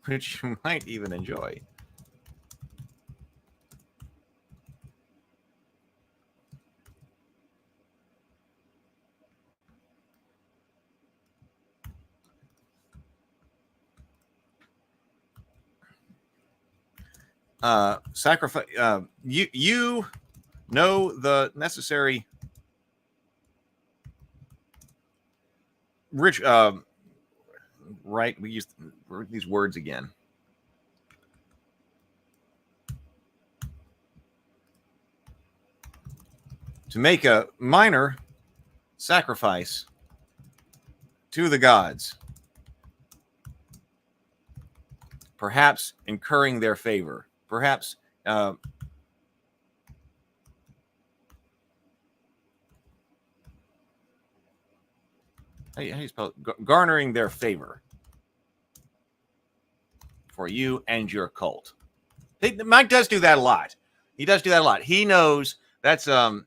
Which you might even enjoy. Sacrifice. You know the necessary rich. Right. We use these words again. to make a minor sacrifice to the gods, perhaps incurring their favor, perhaps how do you spell it? Garnering their favor for you and your cult. Mike does do that a lot. He does do that a lot. He knows that's a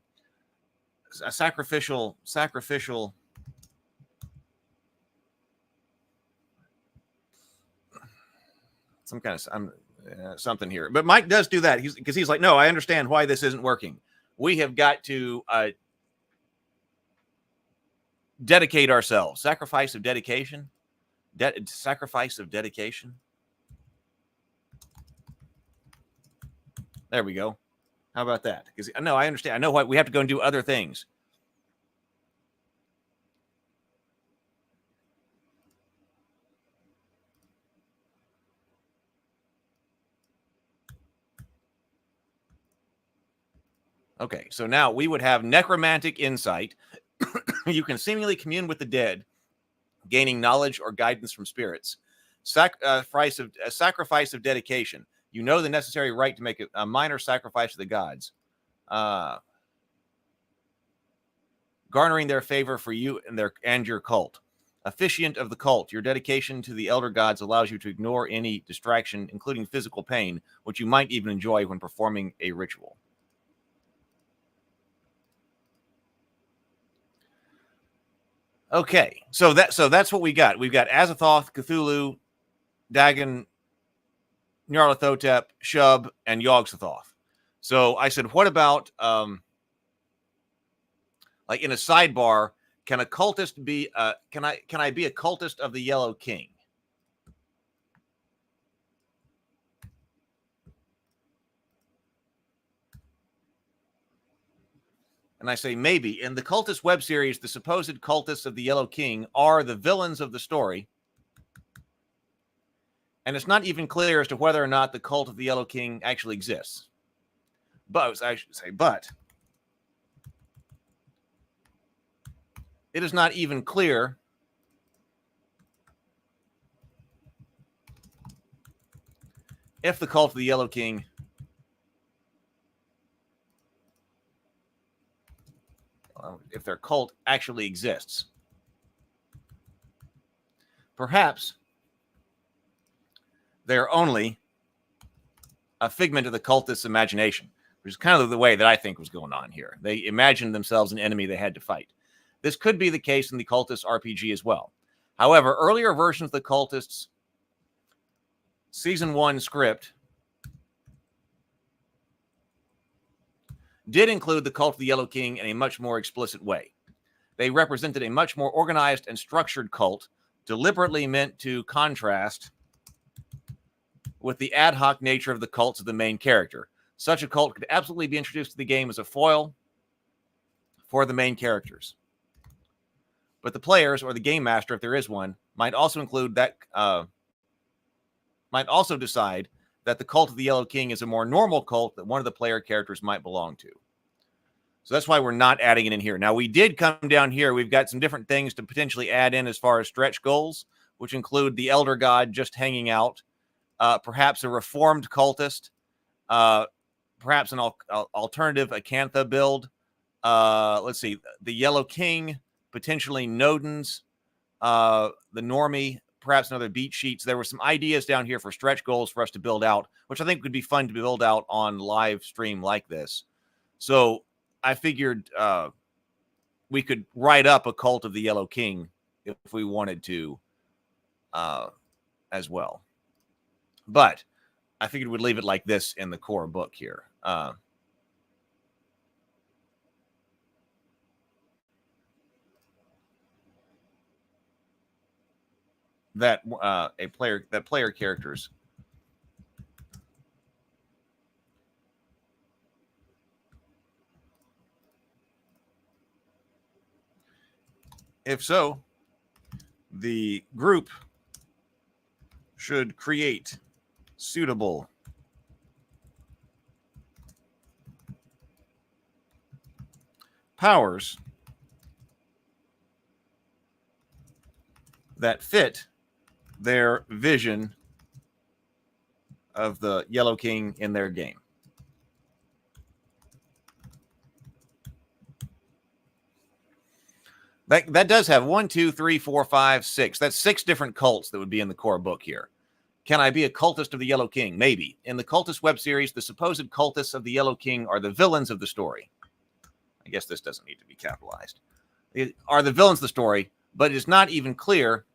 sacrificial some kind of something here. But Mike does do that because he's like, no, I understand why this isn't working. We have got to dedicate ourselves. Sacrifice of dedication. Sacrifice of dedication. There we go. How about that? Because no, I understand. I know why we have to go and do other things. Okay, so now we would have necromantic insight. You can seemingly commune with the dead, gaining knowledge or guidance from spirits. Sacrifice of dedication. You know the necessary right to make a minor sacrifice to the gods. Garnering their favor for you and your cult. Officiant of the cult. Your dedication to the elder gods allows you to ignore any distraction, including physical pain, which you might even enjoy when performing a ritual. Okay, so that's what we got. We've got Azathoth, Cthulhu, Dagon, Nyarlathotep, Shub, and Yog-Sothoth. So I said, what about like in a sidebar? Can a cultist be? Can I be a cultist of the Yellow King? And I say maybe. In the Cultist web series, the supposed cultists of the Yellow King are the villains of the story. And it's not even clear as to whether or not the cult of the Yellow King actually exists. But I should say, but it is not even clear if the cult of the Yellow King if their cult actually exists. Perhaps they're only a figment of the cultist's imagination, which is kind of the way that I think was going on here. They imagined themselves an enemy they had to fight. This could be the case in the Cultist RPG as well. However, earlier versions of the Cultists Season 1 script did include the cult of the Yellow King in a much more explicit way. They represented a much more organized and structured cult, deliberately meant to contrast with the ad hoc nature of the cults of the main character. Such a cult could absolutely be introduced to the game as a foil for the main characters. But the players, or the game master, if there is one, might also include that, might also decide that the cult of the Yellow King is a more normal cult that one of the player characters might belong to. So that's why we're not adding it in here. Now, we did come down here. We've got some different things to potentially add in as far as stretch goals, which include the Elder God just hanging out, perhaps a reformed cultist, perhaps an alternative Acantha build. Let's see, the Yellow King, potentially Nodens, the Normie, perhaps another beat sheets. There were some ideas down here for stretch goals for us to build out, which I think would be fun to build out on live stream like this. So I figured we could write up a cult of the Yellow King if we wanted to as well. But I figured we'd leave it like this in the core book here. That player characters if so, the group should create suitable powers that fit their vision of the Yellow King in their game. That does have 1, 2, 3, 4, 5, 6. That's 6 different cults that would be in the core book here. Can I be a cultist of the Yellow King? Maybe. In the Cultist web series, the supposed cultists of the Yellow King are the villains of the story. I guess this doesn't need to be capitalized. It are the villains of the story, but it is not even clear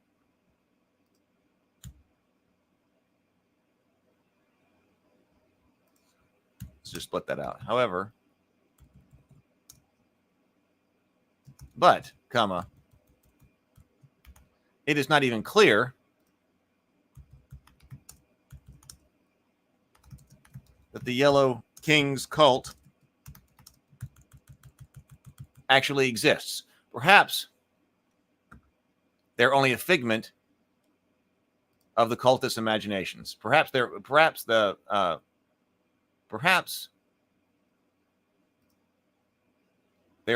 let's just split that out. However, but, comma, it is not even clear that the Yellow King's cult actually exists. Perhaps they're only a figment of the cultist imaginations. Perhaps they're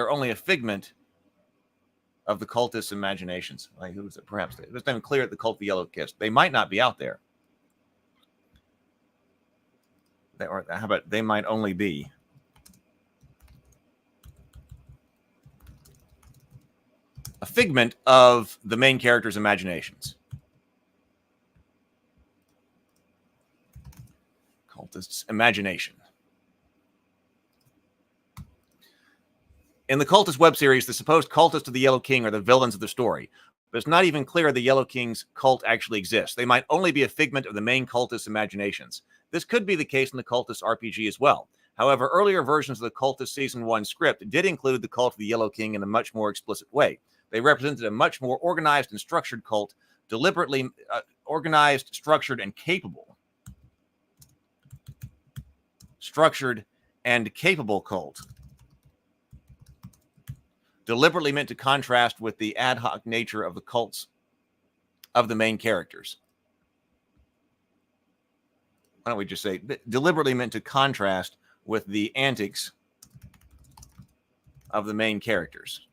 only a figment of the cultist imaginations. Like, who is it? Perhaps it's not even clear at the cult of the Yellow Kiss. They might not be out there. Or how about they might only be a figment of the main character's imaginations. Cultist's imagination. In the Cultist web series, the supposed cultists of the Yellow King are the villains of the story. But it's not even clear the Yellow King's cult actually exists. They might only be a figment of the main cultist's imaginations. This could be the case in the Cultist RPG as well. However, earlier versions of the Cultist Season 1 script did include the cult of the Yellow King in a much more explicit way. They represented a much more organized and structured cult, deliberately organized, structured, and capable. Structured and capable cult. Deliberately meant to contrast with the ad hoc nature of the cults of the main characters. Why don't we just say deliberately meant to contrast with the antics of the main characters.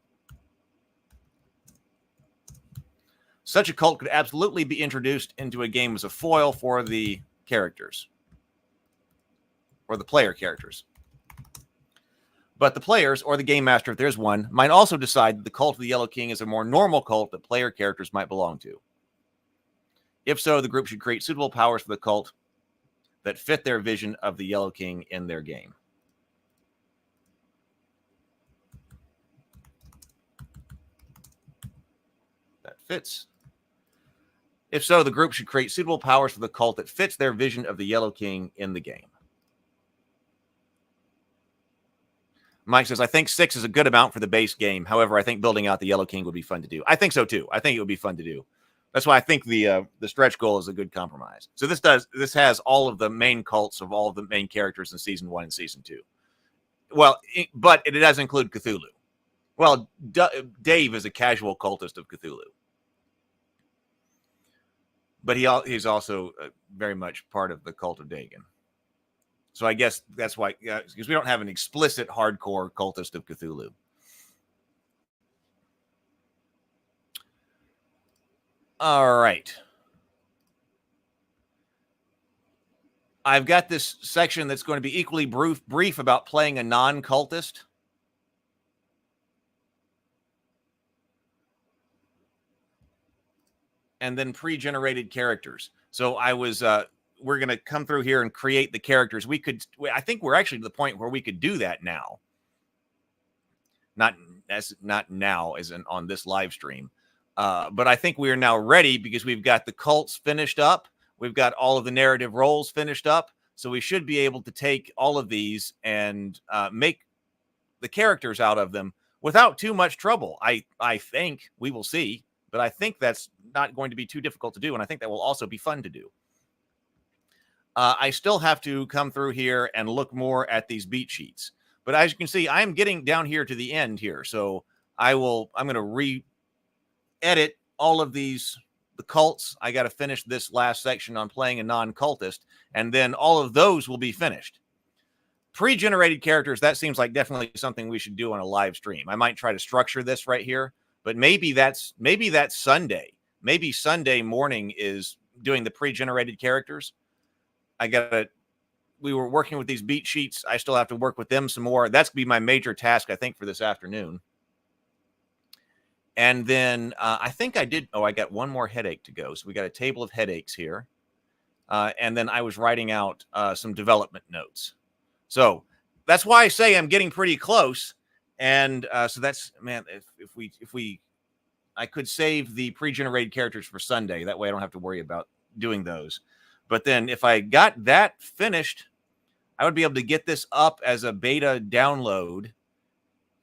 Such a cult could absolutely be introduced into a game as a foil for the characters, or the player characters. But the players, or the game master, if there's one, might also decide that the cult of the Yellow King is a more normal cult that player characters might belong to. If so, the group should create suitable powers for the cult that fit their vision of the Yellow King in their game. That fits. If so, the group should create suitable powers for the cult that fits their vision of the Yellow King in the game. Mike says, I think 6 is a good amount for the base game. However, I think building out the Yellow King would be fun to do. I think so too. I think it would be fun to do. That's why I think the stretch goal is a good compromise. So this has all of the main cults of all of the main characters in Season 1 and Season 2. Well, but it does include Cthulhu. Well, Dave is a casual cultist of Cthulhu. But he's also very much part of the cult of Dagon. So I guess that's why, because we don't have an explicit hardcore cultist of Cthulhu. All right. I've got this section that's going to be equally brief about playing a non-cultist. And then pre-generated characters. So we're going to come through here and create the characters. I think we're actually to the point where we could do that now. Not now as in on this live stream. But I think we are now ready because we've got the cults finished up. We've got all of the narrative roles finished up. So we should be able to take all of these and make the characters out of them without too much trouble. I think we will see, but I think that's not going to be too difficult to do. And I think that will also be fun to do. I still have to come through here and look more at these beat sheets. But as you can see, I'm getting down here to the end here. So I'm going to re-edit all of the cults. I got to finish this last section on playing a non-cultist, and then all of those will be finished. pre-generated characters, that seems like definitely something we should do on a live stream. I might try to structure this right here, but maybe that's Sunday. Maybe Sunday morning is doing the pre-generated characters. We were working with these beat sheets. I still have to work with them some more. That's going to be my major task, I think, for this afternoon. And then I think I got one more headache to go. So we got a table of headaches here. And then I was writing out some development notes. So that's why I say I'm getting pretty close. And so that's, man, I could save the pre-generated characters for Sunday. That way I don't have to worry about doing those. But then if I got that finished, I would be able to get this up as a beta download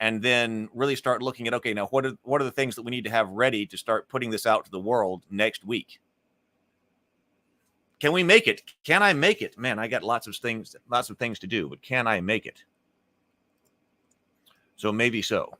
and then really start looking at, okay, now what are the things that we need to have ready to start putting this out to the world next week? Can we make it? Can I make it? Man, I got lots of things to do, but can I make it? So maybe so.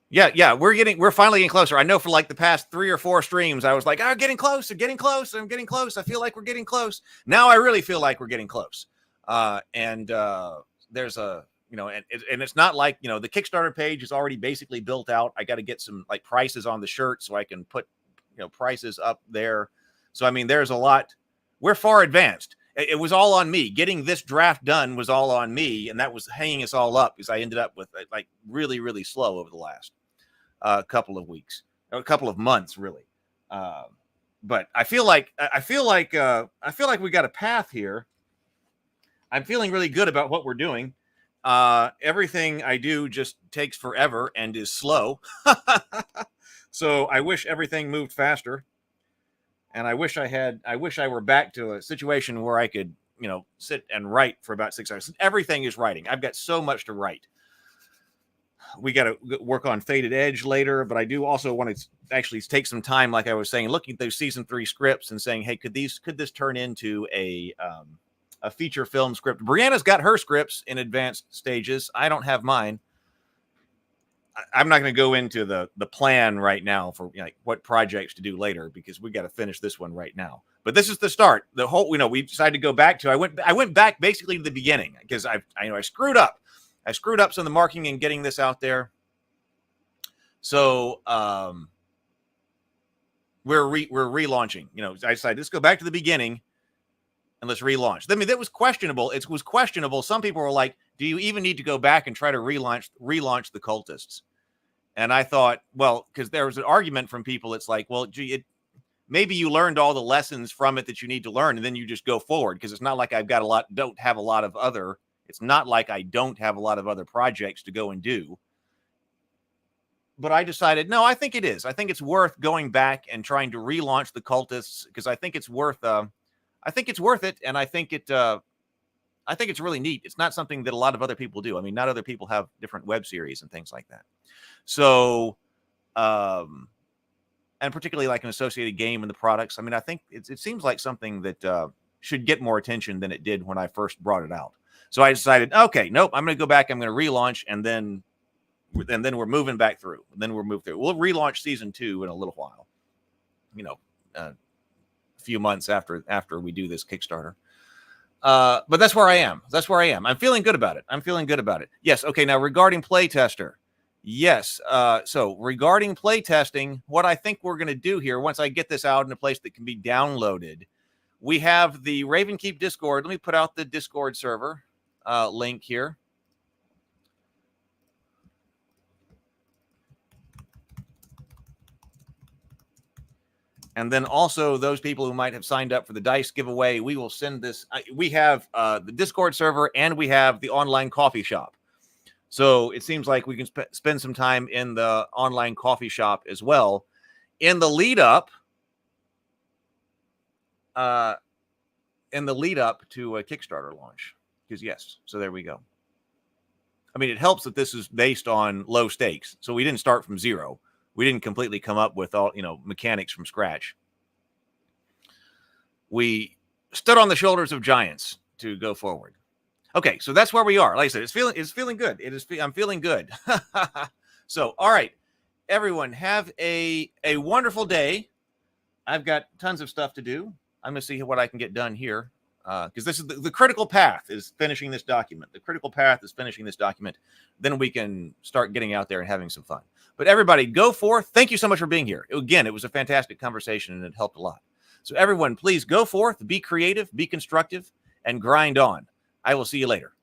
Yeah, we're finally getting closer. I know for like the past 3 or 4 streams, I was like, getting close, I'm getting close. I feel like we're getting close. Now I really feel like we're getting close. There's a, and it's not like, the Kickstarter page is already basically built out. I got to get some like prices on the shirt so I can put, prices up there. So, I mean, there's a lot. We're far advanced. It was all on me. Getting this draft done was all on me. And that was hanging us all up because I ended up with like really, really slow over the last couple of weeks, or a couple of months, really. But I feel like we got a path here. I'm feeling really good about what we're doing. Everything I do just takes forever and is slow. So I wish everything moved faster. And I wish I were back to a situation where I could, sit and write for about 6 hours. Everything is writing. I've got so much to write. We got to work on Faded Edge later, but I do also want to actually take some time, like I was saying, looking at those season 3 scripts and saying, hey, could this turn into a feature film script? Brianna's got her scripts in advanced stages. I don't have mine. I'm not going to go into the plan right now for what projects to do later because we got to finish this one right now. But this is the start. The whole, we decided to go back to. I went back basically to the beginning because I screwed up. I screwed up some of the marking and getting this out there. So we're relaunching. I decided let's go back to the beginning and let's relaunch. I mean, that was questionable. It was questionable. Some people were like, do you even need to go back and try to relaunch the Cultists? And I thought, well, because there was an argument from people. It's like, well, gee, maybe you learned all the lessons from it that you need to learn, and then you just go forward. Because it's not like it's not like I don't have a lot of other projects to go and do. But I decided, no, I think it is. I think it's worth going back and trying to relaunch the Cultists because I think it's worth it, and I think it's really neat. It's not something that a lot of other people do. I mean, not other people have different web series and things like that. So, and particularly like an associated game and the products. I mean, I think it seems like something that should get more attention than it did when I first brought it out. So I decided, okay, nope, I'm going to go back. I'm going to relaunch, and then we're moving back through. And then we'll move through. We'll relaunch season 2 in a little while. A few months after we do this Kickstarter. But that's where I am. I'm feeling good about it. Yes. Okay. Now regarding playtester. Yes. So regarding playtesting, what I think we're going to do here, once I get this out in a place that can be downloaded, we have the Ravenkeep Discord. Let me put out the Discord server link here. And then also those people who might have signed up for the dice giveaway, we will send this. We have the Discord server and we have the online coffee shop. So it seems like we can spend some time in the online coffee shop as well in the lead up. To a Kickstarter launch. Because yes, so there we go. I mean, it helps that this is based on low stakes. So we didn't start from zero. We didn't completely come up with all, mechanics from scratch. We stood on the shoulders of giants to go forward. Okay, so that's where we are. Like I said, it's feeling good. I'm feeling good. So, all right, everyone, have a wonderful day. I've got tons of stuff to do. I'm going to see what I can get done here because this is the critical path is finishing this document. The critical path is finishing this document. Then we can start getting out there and having some fun. But everybody, go forth. Thank you so much for being here. Again, it was a fantastic conversation and it helped a lot. So everyone, please go forth, be creative, be constructive, and grind on. I will see you later.